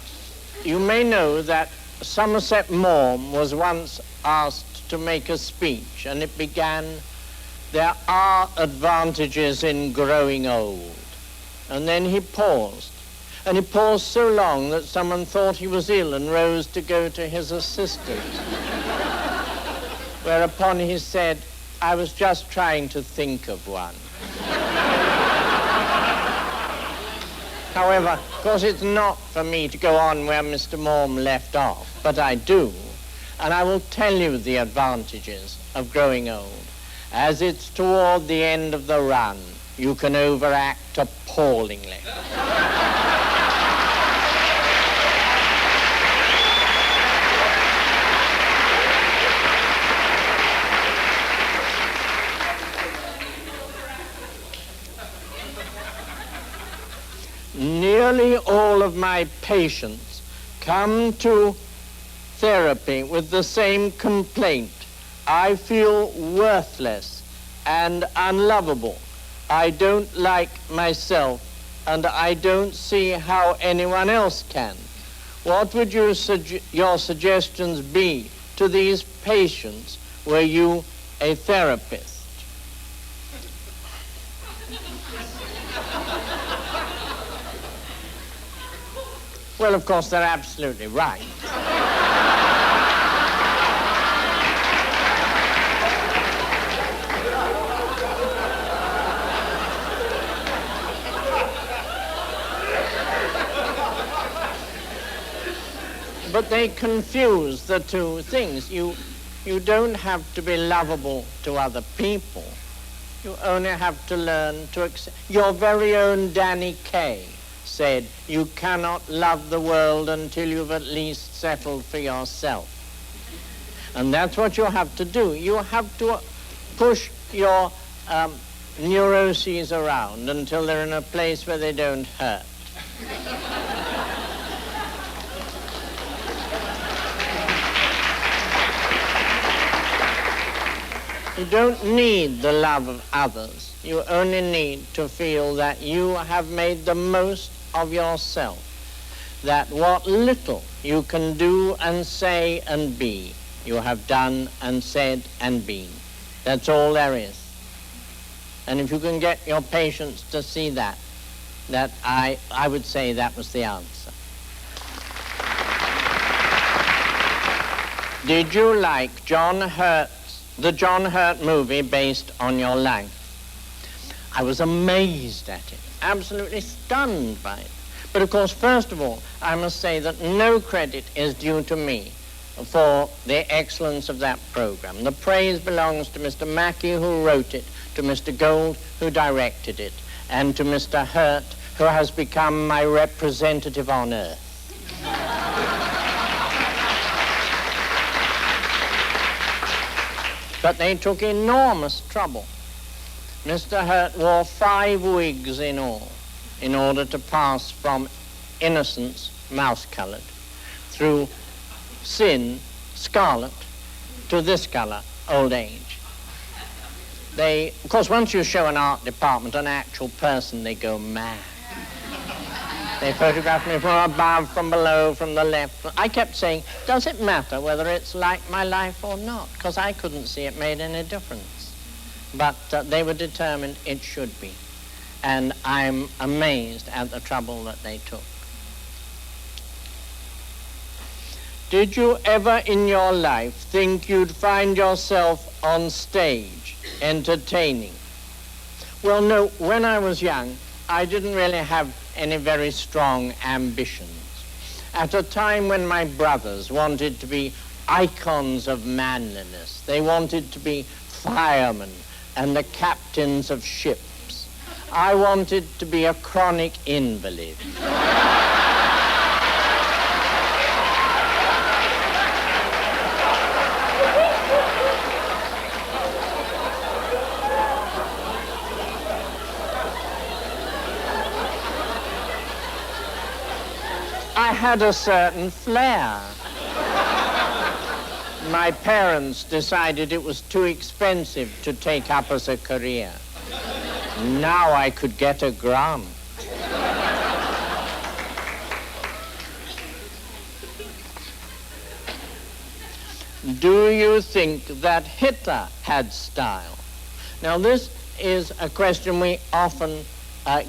You may know that Somerset Maugham was once asked to make a speech, and it began, "There are advantages in growing old." And then he paused. And he paused so long that someone thought he was ill and rose to go to his assistant. Whereupon he said, "I was just trying to think of one." However, of course, it's not for me to go on where Mr. Maugham left off, but I do, and I will tell you the advantages of growing old. As it's toward the end of the run, you can overact appallingly. Nearly all of my patients come to therapy with the same complaint. I feel worthless and unlovable. I don't like myself, and I don't see how anyone else can. What would your suggestions be to these patients were you a therapist? Well, of course, they're absolutely right. But they confuse the two things. You don't have to be lovable to other people. You only have to learn to accept. Your very own Danny Kaye said, "You cannot love the world until you've at least settled for yourself." And that's what you have to do. You have to push your neuroses around until they're in a place where they don't hurt. You don't need the love of others. You only need to feel that you have made the most of yourself, that what little you can do and say and be, you have done and said and been. That's all there is. And if you can get your patients to see that I would say that was the answer. Did you like the John Hurt movie based on your life? I was amazed at it, absolutely stunned by it. But of course, first of all, I must say that no credit is due to me for the excellence of that program. The praise belongs to Mr. Mackey, who wrote it, to Mr. Gold, who directed it, and to Mr. Hurt, who has become my representative on earth. But they took enormous trouble. Mr. Hurt wore 5 wigs in all in order to pass from innocence, mouse-colored, through sin, scarlet, to this color, old age. Of course, once you show an art department an actual person, they go mad. They photographed me from above, from below, from the left. I kept saying, does it matter whether it's like my life or not? Because I couldn't see it made any difference. But they were determined it should be. And I'm amazed at the trouble that they took. Did you ever in your life think you'd find yourself on stage entertaining? Well, no, when I was young, I didn't really have any very strong ambitions. At a time when my brothers wanted to be icons of manliness, they wanted to be firemen and the captains of ships, I wanted to be a chronic invalid. I had a certain flair. My parents decided it was too expensive to take up as a career. Now I could get a grant. do you think that Hitler had style? Now, this is a question we often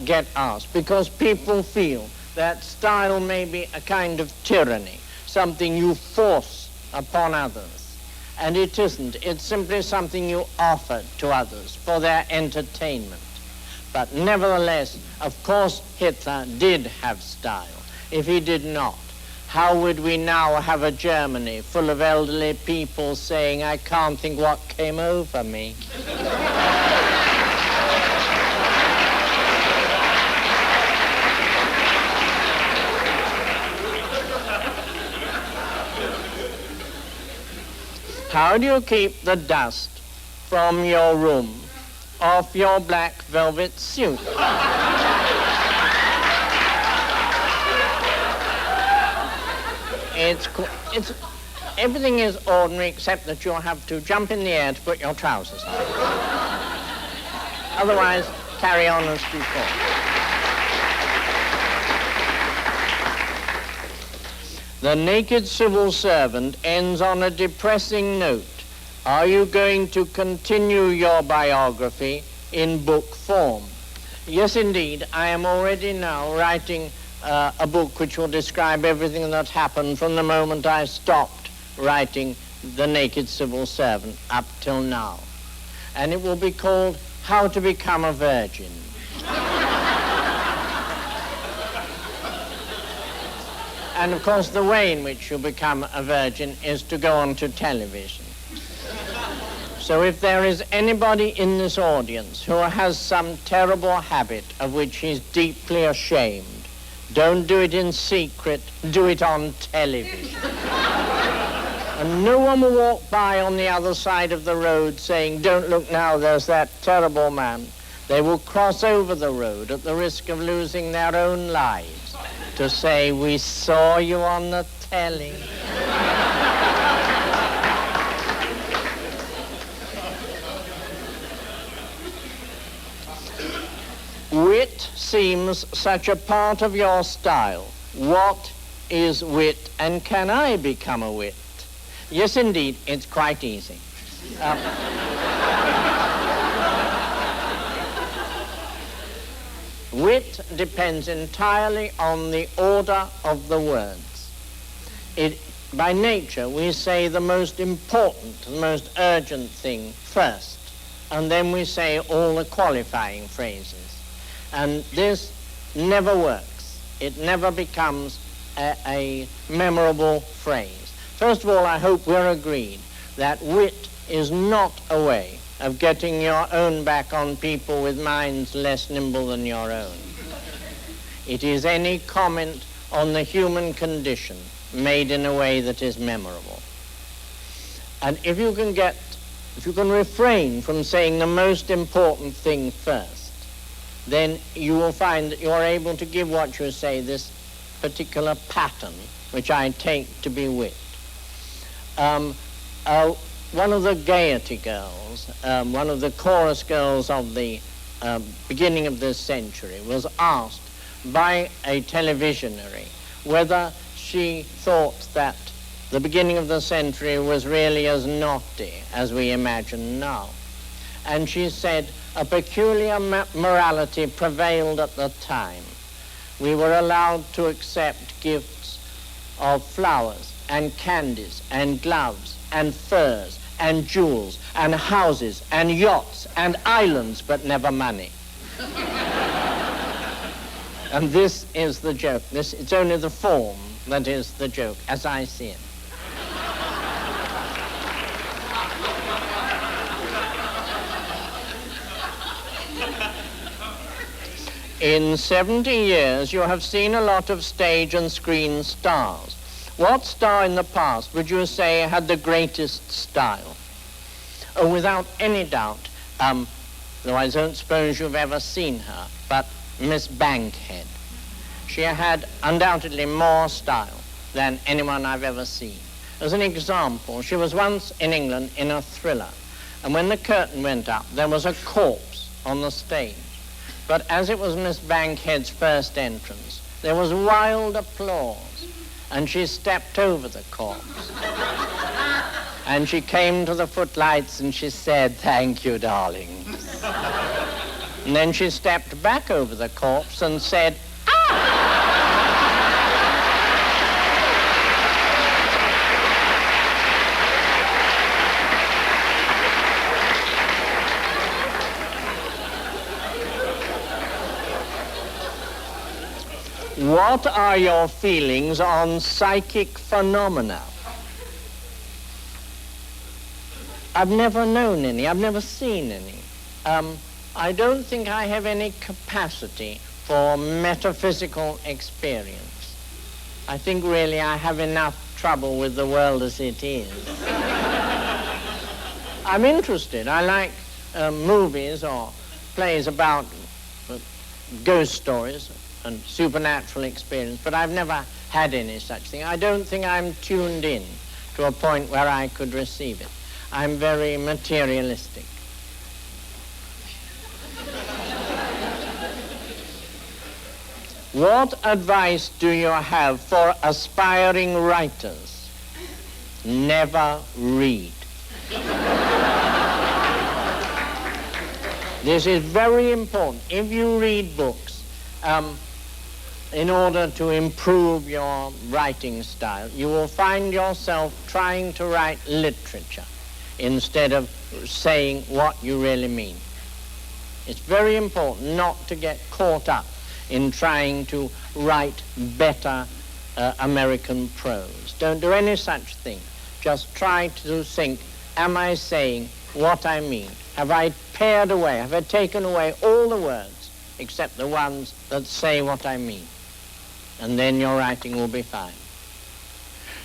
get asked, because people feel that style may be a kind of tyranny, something you force upon others. And it isn't. It's simply something you offer to others for their entertainment. But nevertheless, of course, Hitler did have style. If he did not, how would we now have a Germany full of elderly people saying, "I can't think what came over me"? How do you keep the dust from your room off your black velvet suit? Everything is ordinary except that you'll have to jump in the air to put your trousers on. Otherwise, carry on as before. The naked civil servant ends on a depressing note. Are you going to continue your biography in book form? Yes, indeed. I am already now writing a book which will describe everything that happened from the moment I stopped writing The Naked Civil Servant up till now. And it will be called How to Become a Virgin. And of course, the way in which you become a virgin is to go onto television. So if there is anybody in this audience who has some terrible habit of which he's deeply ashamed, don't do it in secret, do it on television. And no one will walk by on the other side of the road saying, "Don't look now, there's that terrible man." They will cross over the road at the risk of losing their own lives to say, "We saw you on the telly." Wit seems such a part of your style. What is wit, and can I become a wit? Yes, indeed, it's quite easy. Wit depends entirely on the order of the words. By nature, we say the most important, the most urgent thing first, and then we say all the qualifying phrases. And this never works. It never becomes a memorable phrase. First of all, I hope we're agreed that wit is not a way of getting your own back on people with minds less nimble than your own. It is any comment on the human condition made in a way that is memorable. And if you can refrain from saying the most important thing first, then you will find that you are able to give what you say this particular pattern, which I take to be wit. One of the Gaiety girls, one of the chorus girls of the beginning of this century, was asked by a televisionary whether she thought that the beginning of the century was really as naughty as we imagine now. And she said, a peculiar morality prevailed at the time. We were allowed to accept gifts of flowers and candies and gloves and furs and jewels and houses and yachts and islands, but never money. And this is the joke. It's only the form that is the joke, as I see it. In 70 years, you have seen a lot of stage and screen stars. What star in the past would you say had the greatest style? Oh, without any doubt, though I don't suppose you've ever seen her, but Miss Bankhead. She had undoubtedly more style than anyone I've ever seen. As an example, she was once in England in a thriller, and when the curtain went up, there was a corpse on the stage. But as it was Miss Bankhead's first entrance, there was wild applause, and she stepped over the corpse. And she came to the footlights and she said, "Thank you, darling." And then she stepped back over the corpse and said, "What are your feelings on psychic phenomena?" I've never known any. I've never seen any. I don't think I have any capacity for metaphysical experience. I think really I have enough trouble with the world as it is. I'm interested. I like movies or plays about ghost stories and supernatural experience, but I've never had any such thing. I don't think I'm tuned in to a point where I could receive it. I'm very materialistic. What advice do you have for aspiring writers? Never read. This is very important. If you read books, in order to improve your writing style, you will find yourself trying to write literature instead of saying what you really mean. It's very important not to get caught up in trying to write better American prose. Don't do any such thing. Just try to think, am I saying what I mean? Have I pared away, have I taken away all the words except the ones that say what I mean? And then your writing will be fine.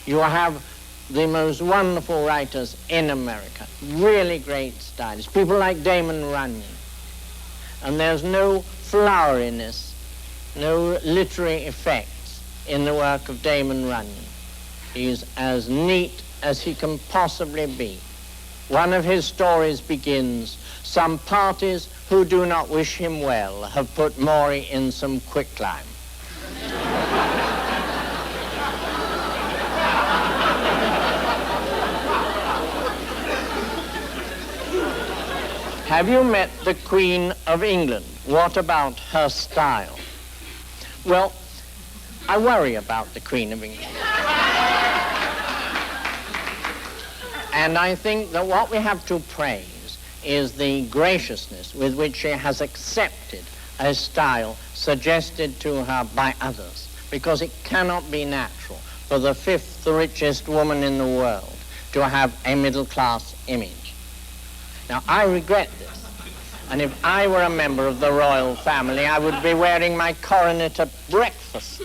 You have the most wonderful writers in America, really great stylists, people like Damon Runyon. And there's no floweriness, no literary effects in the work of Damon Runyon. He's as neat as he can possibly be. One of his stories begins, "Some parties who do not wish him well have put Maury in some quicklime." Have you met the Queen of England? What about her style? Well, I worry about the Queen of England. And I think that what we have to praise is the graciousness with which she has accepted a style suggested to her by others, because it cannot be natural for the fifth richest woman in the world to have a middle-class image. Now, I regret this, and if I were a member of the royal family, I would be wearing my coronet at breakfast.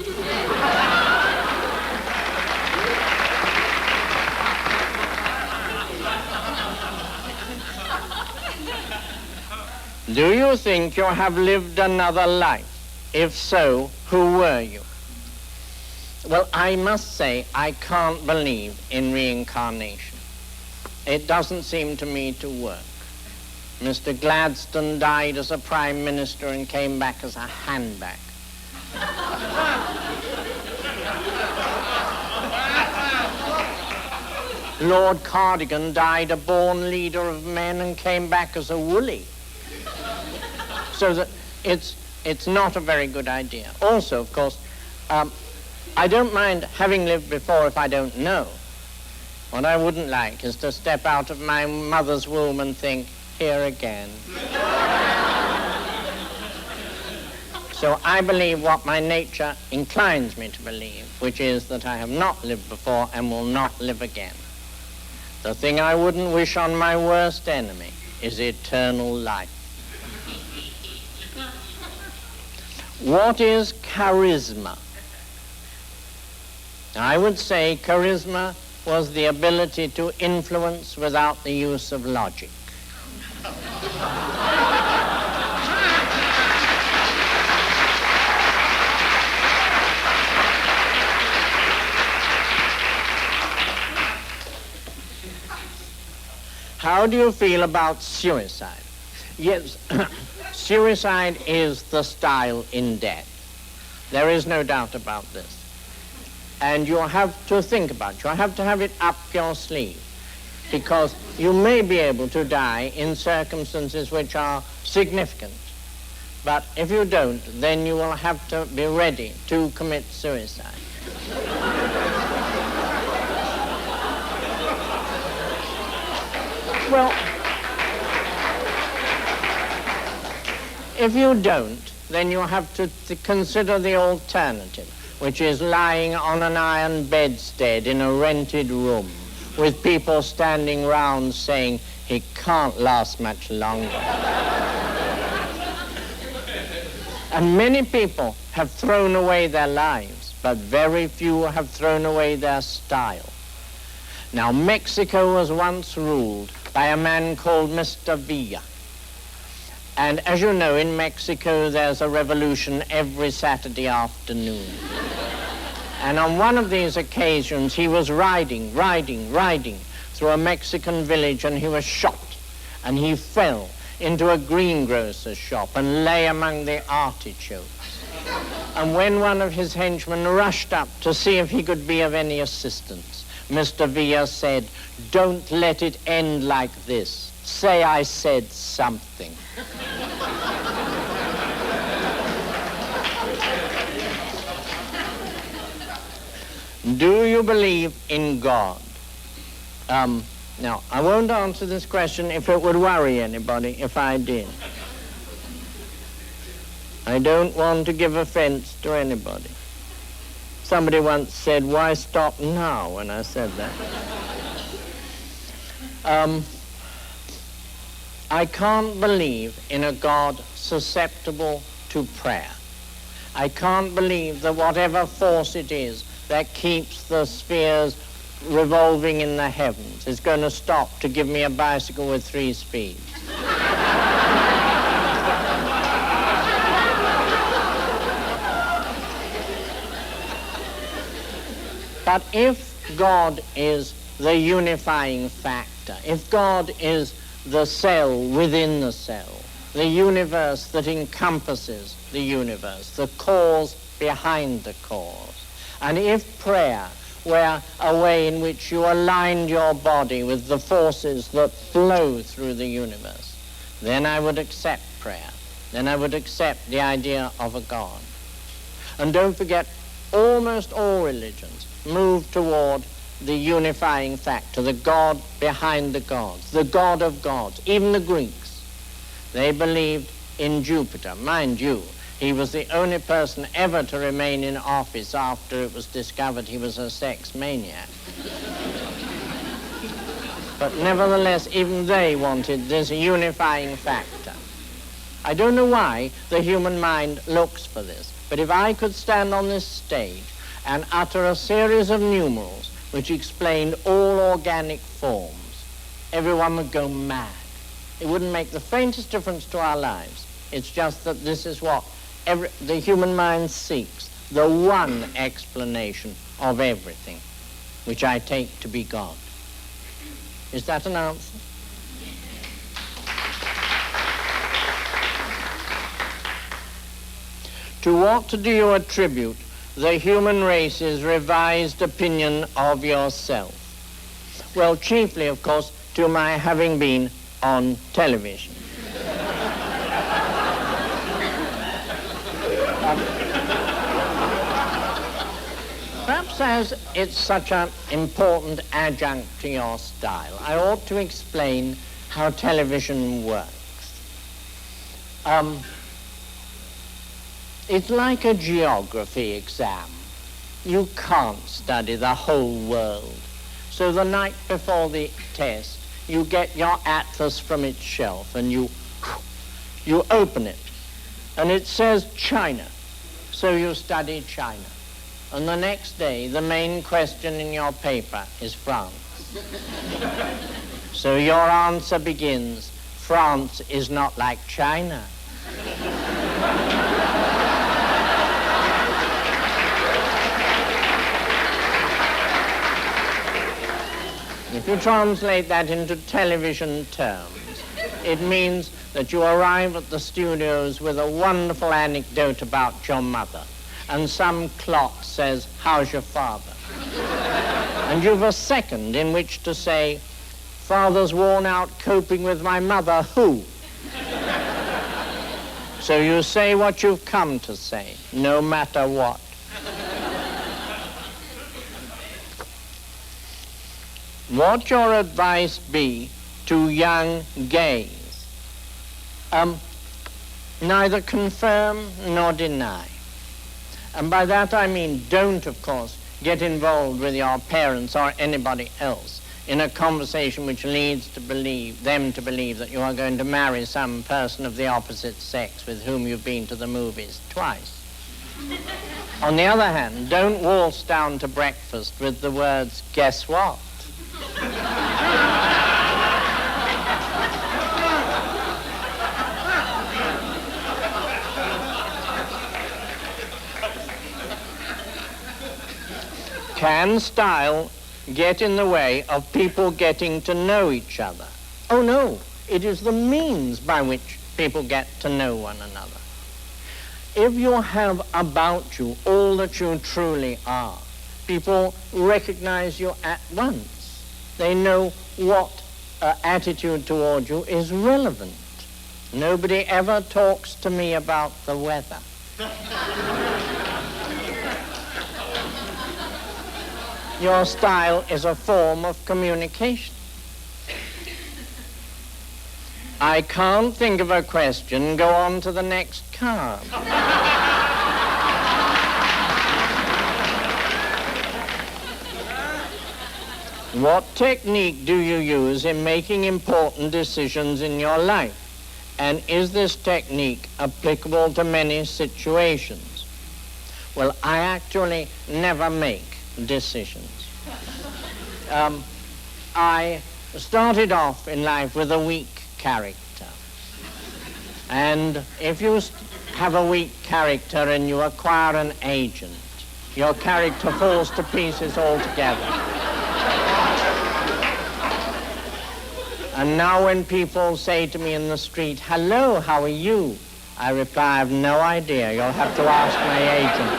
Do you think you have lived another life? If so, who were you? Well, I must say I can't believe in reincarnation. It doesn't seem to me to work. Mr. Gladstone died as a prime minister and came back as a handbag. Lord Cardigan died a born leader of men and came back as a woolly. So that it's not a very good idea. Also, of course, I don't mind having lived before if I don't know. What I wouldn't like is to step out of my mother's womb and think, here again. So I believe what my nature inclines me to believe, which is that I have not lived before and will not live again. The thing I wouldn't wish on my worst enemy is eternal life. What is charisma? I would say charisma was the ability to influence without the use of logic. How do you feel about suicide? Yes, suicide is the style in death. There is no doubt about this. And you have to think about it. You have to have it up your sleeve. because you may be able to die in circumstances which are significant. But if you don't, then you will have to be ready to commit suicide. Well, if you don't, then you have to consider the alternative, which is lying on an iron bedstead in a rented room with people standing round saying, he can't last much longer. And many people have thrown away their lives, but very few have thrown away their style. Now, Mexico was once ruled by a man called Mr. Villa. And as you know, in Mexico, there's a revolution every Saturday afternoon. And on one of these occasions, he was riding through a Mexican village, and he was shot, and he fell into a greengrocer's shop and lay among the artichokes. And when one of his henchmen rushed up to see if he could be of any assistance, Mr. Villa said, "Don't let it end like this. Say I said something." Do you believe in God? Now, I won't answer this question if it would worry anybody if I did. I don't want to give offense to anybody. Somebody once said, "Why stop now?" when I said that. I can't believe in a God susceptible to prayer. I can't believe that whatever force it is that keeps the spheres revolving in the heavens is going to stop to give me a bicycle with 3 speeds. But if God is the unifying factor, if God is the cell within the cell, the universe that encompasses the universe, the cause behind the cause, and if prayer were a way in which you aligned your body with the forces that flow through the universe, then I would accept prayer. Then I would accept the idea of a God. And don't forget, almost all religions move toward the unifying factor, the God behind the gods, the God of gods. Even the Greeks, they believed in Jupiter. Mind you, he was the only person ever to remain in office after it was discovered he was a sex maniac. But nevertheless, even they wanted this unifying factor. I don't know why the human mind looks for this, but if I could stand on this stage and utter a series of numerals which explained all organic forms, everyone would go mad. It wouldn't make the faintest difference to our lives. It's just that this is what the human mind seeks, the one explanation of everything, which I take to be God. Is that an answer? To what do you attribute the human race's revised opinion of yourself? Well, chiefly, of course, to my having been on television. Perhaps as it's such an important adjunct to your style, I ought to explain how television works. It's like a geography exam. You can't study the whole world. So the night before the test, you get your atlas from its shelf and you open it. And it says China. So you study China. And the next day, the main question in your paper is France. So your answer begins, France is not like China. If you translate that into television terms, it means that you arrive at the studios with a wonderful anecdote about your mother, and some clock says, "How's your father?" And you've a second in which to say, Father's worn out coping with my mother. Who? So you say what you've come to say, no matter what. What your advice be to young gays? Neither confirm nor deny. And by that I mean don't, of course, get involved with your parents or anybody else in a conversation which leads to them to believe that you are going to marry some person of the opposite sex with whom you've been to the movies twice. On the other hand, don't waltz down to breakfast with the words, "Guess what?" Can style get in the way of people getting to know each other? Oh no, it is the means by which people get to know one another. If you have about you all that you truly are, people recognize you at once. They know what attitude toward you is relevant. Nobody ever talks to me about the weather. Your style is a form of communication. I can't think of a question. Go on to the next card. What technique do you use in making important decisions in your life? And is this technique applicable to many situations? Well, I actually never make decisions. I started off in life with a weak character. And if you have a weak character and you acquire an agent, your character falls to pieces altogether. And now when people say to me in the street, "Hello, how are you?" I reply, "I have no idea. You'll have to ask my agent."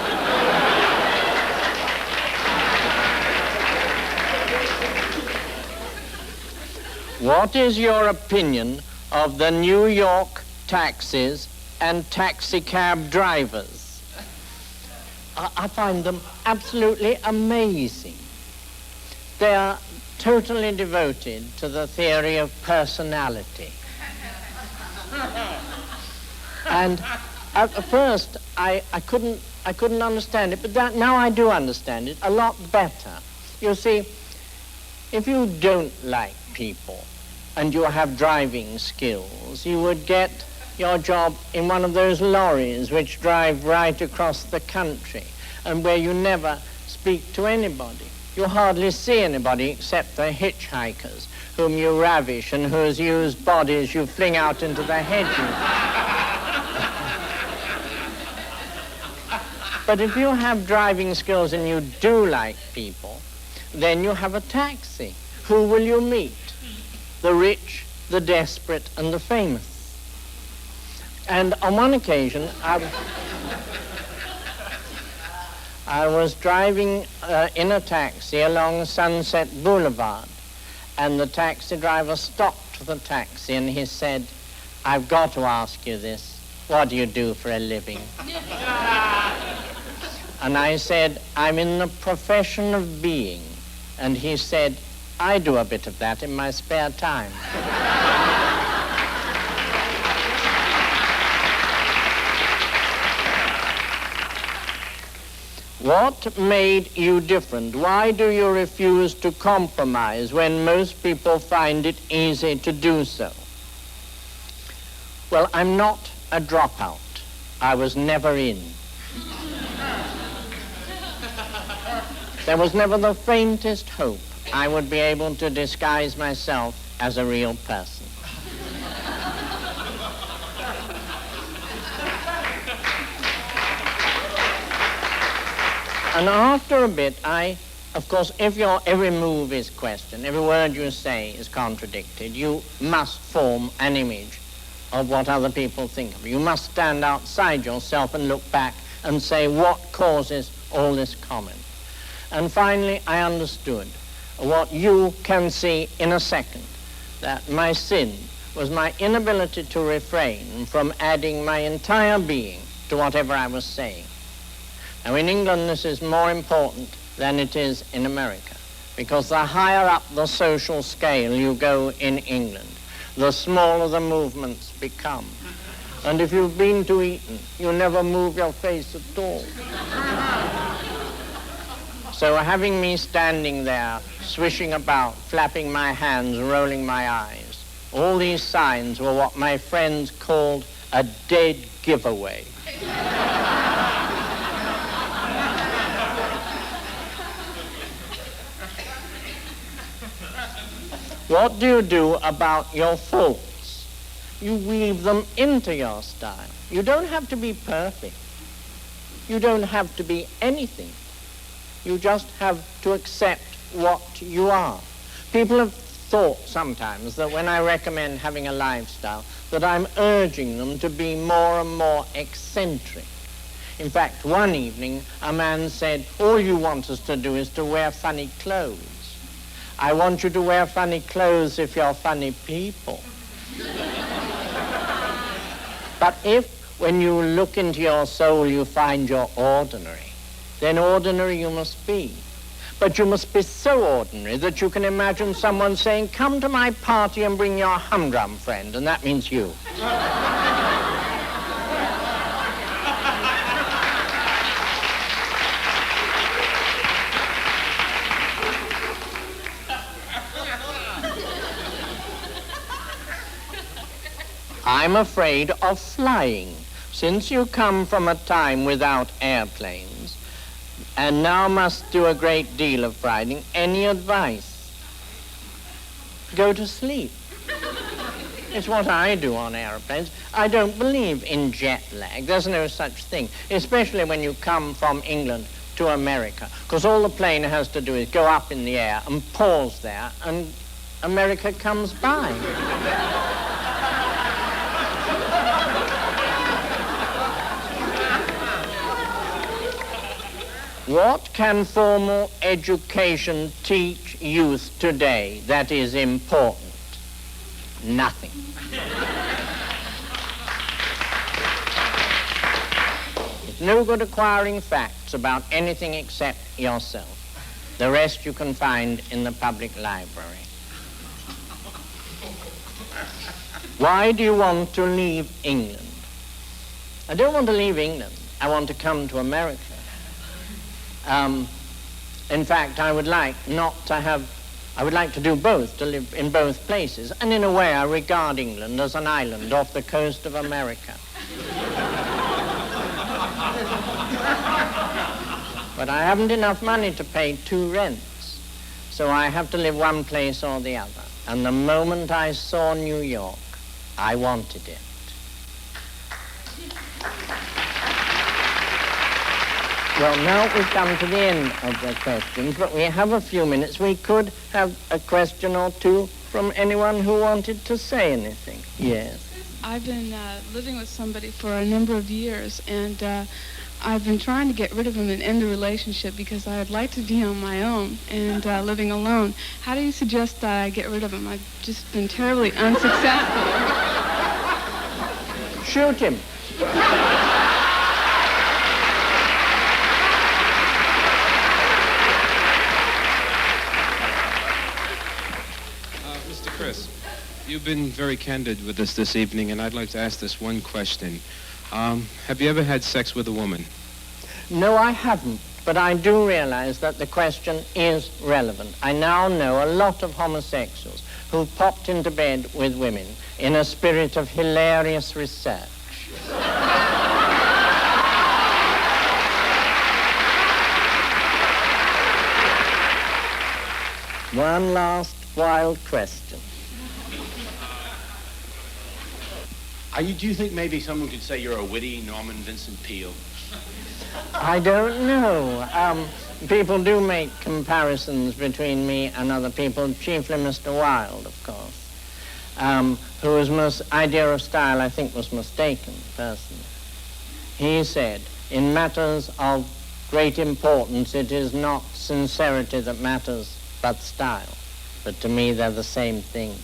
What is your opinion of the New York taxis and taxicab drivers? I find them absolutely amazing. They are totally devoted to the theory of personality. And at first I couldn't understand it, but now I do understand it a lot better. You see, if you don't like people and you have driving skills, you would get your job in one of those lorries which drive right across the country and where you never speak to anybody. You hardly see anybody except the hitchhikers whom you ravish and whose used bodies you fling out into the hedges. But if you have driving skills and you do like people, then you have a taxi. Who will you meet? The rich, the desperate, and the famous. And on one occasion, I was driving in a taxi along Sunset Boulevard, and the taxi driver stopped the taxi and he said, "I've got to ask you this. What do you do for a living?" And I said, "I'm in the profession of being." And he said, "I do a bit of that in my spare time." What made you different? Why do you refuse to compromise when most people find it easy to do so? Well, I'm not a dropout. I was never in. There was never the faintest hope I would be able to disguise myself as a real person. And after a bit, of course, if your every move is questioned, every word you say is contradicted, you must form an image of what other people think of you. You must stand outside yourself and look back and say, what causes all this comment? And finally, I understood what you can see in a second, that my sin was my inability to refrain from adding my entire being to whatever I was saying. Now, in England, this is more important than it is in America, because the higher up the social scale you go in England, the smaller the movements become. And if you've been to Eton, you never move your face at all. So having me standing there, swishing about, flapping my hands, rolling my eyes, all these signs were what my friends called a dead giveaway. What do you do about your faults? You weave them into your style. You don't have to be perfect. You don't have to be anything. You just have to accept what you are. People have thought sometimes that when I recommend having a lifestyle, that I'm urging them to be more and more eccentric. In fact, one evening, a man said, all you want us to do is to wear funny clothes. I want you to wear funny clothes if you're funny people. But if, when you look into your soul, you find you're ordinary, then ordinary you must be. But you must be so ordinary that you can imagine someone saying, come to my party and bring your humdrum friend, and that means you. I'm afraid of flying. Since you come from a time without airplanes, and now must do a great deal of flying, any advice? Go to sleep. It's what I do on airplanes. I don't believe in jet lag. There's no such thing, especially when you come from England to America, because all the plane has to do is go up in the air and pause there, and America comes by. What can formal education teach youth today that is important? Nothing. It's no good acquiring facts about anything except yourself. The rest you can find in the public library. Why do you want to leave England? I don't want to leave England. I want to come to America. In fact, I would like to do both, to live in both places. And in a way, I regard England as an island off the coast of America. But I haven't enough money to pay 2 rents. So I have to live one place or the other. And the moment I saw New York, I wanted it. Well, now we've come to the end of the questions, but we have a few minutes. We could have a question or two from anyone who wanted to say anything. Yes. I've been living with somebody for a number of years, and I've been trying to get rid of him and end the relationship because I'd like to be on my own and living alone. How do you suggest that I get rid of him? I've just been terribly unsuccessful. Shoot him. Mr. Crisp, you've been very candid with us this evening, and I'd like to ask this one question. Have you ever had sex with a woman? No, I haven't, but I do realize that the question is relevant. I now know a lot of homosexuals who've popped into bed with women in a spirit of hilarious research. One last wild question. Do you think maybe someone could say you're a witty Norman Vincent Peale? I don't know. People do make comparisons between me and other people, chiefly Mr. Wilde, of course, whose idea of style, I think, was mistaken, personally. He said, in matters of great importance, it is not sincerity that matters, but style. But to me, they're the same thing.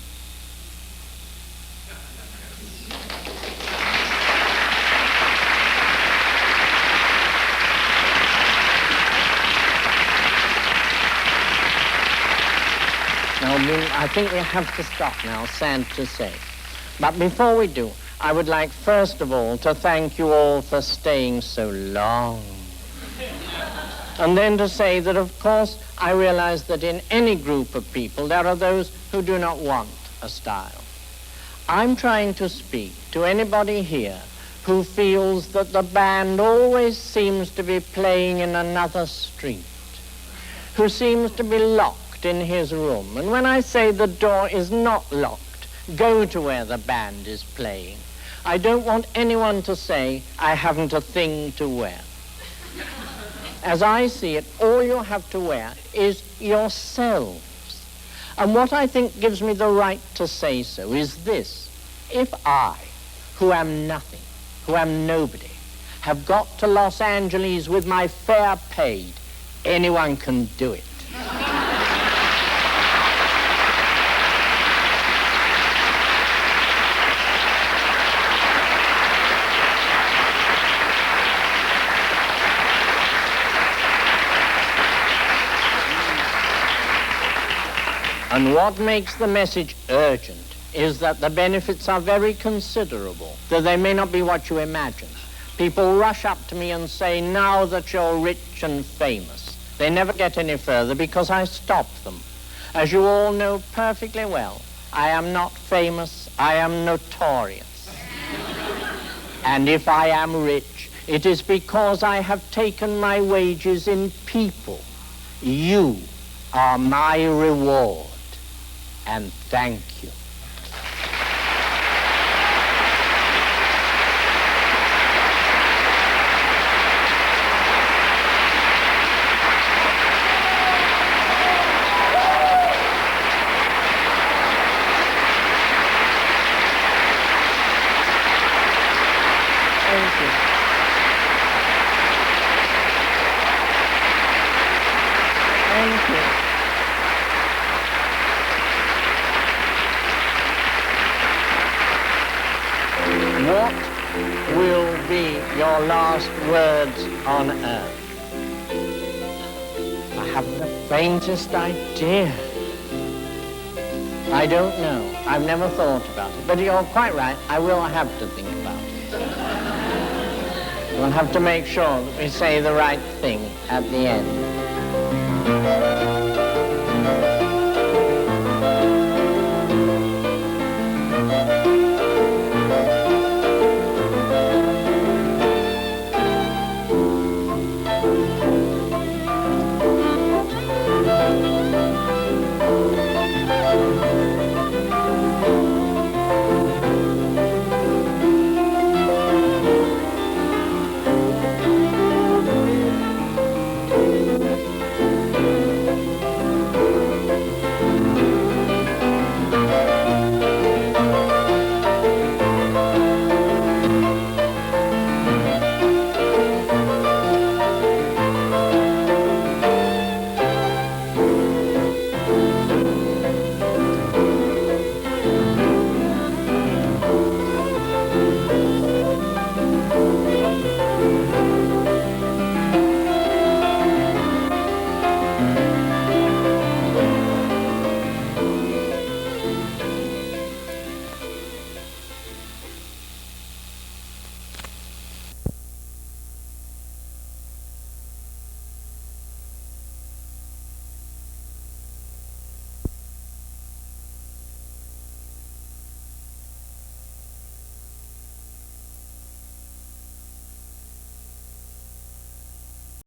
Now, I think we have to stop now, sad to say. But before we do, I would like, first of all, to thank you all for staying so long. And then to say that, of course, I realize that in any group of people, there are those who do not want a style. I'm trying to speak to anybody here who feels that the band always seems to be playing in another street, who seems to be locked in his room. And when I say the door is not locked, go to where the band is playing. I don't want anyone to say, I haven't a thing to wear. As I see it, all you have to wear is yourselves. And what I think gives me the right to say so is this. If I, who am nothing, who am nobody, have got to Los Angeles with my fare paid, anyone can do it. And what makes the message urgent is that the benefits are very considerable, though they may not be what you imagine. People rush up to me and say, now that you're rich and famous. They never get any further because I stop them. As you all know perfectly well, I am not famous, I am notorious. And if I am rich, it is because I have taken my wages in people. You are my reward. And thank you. Thank you. Thank you. What will be your last words on earth? I haven't the faintest idea. I don't know. I've never thought about it. But you're quite right. I will have to think about it. We'll have to make sure that we say the right thing at the end.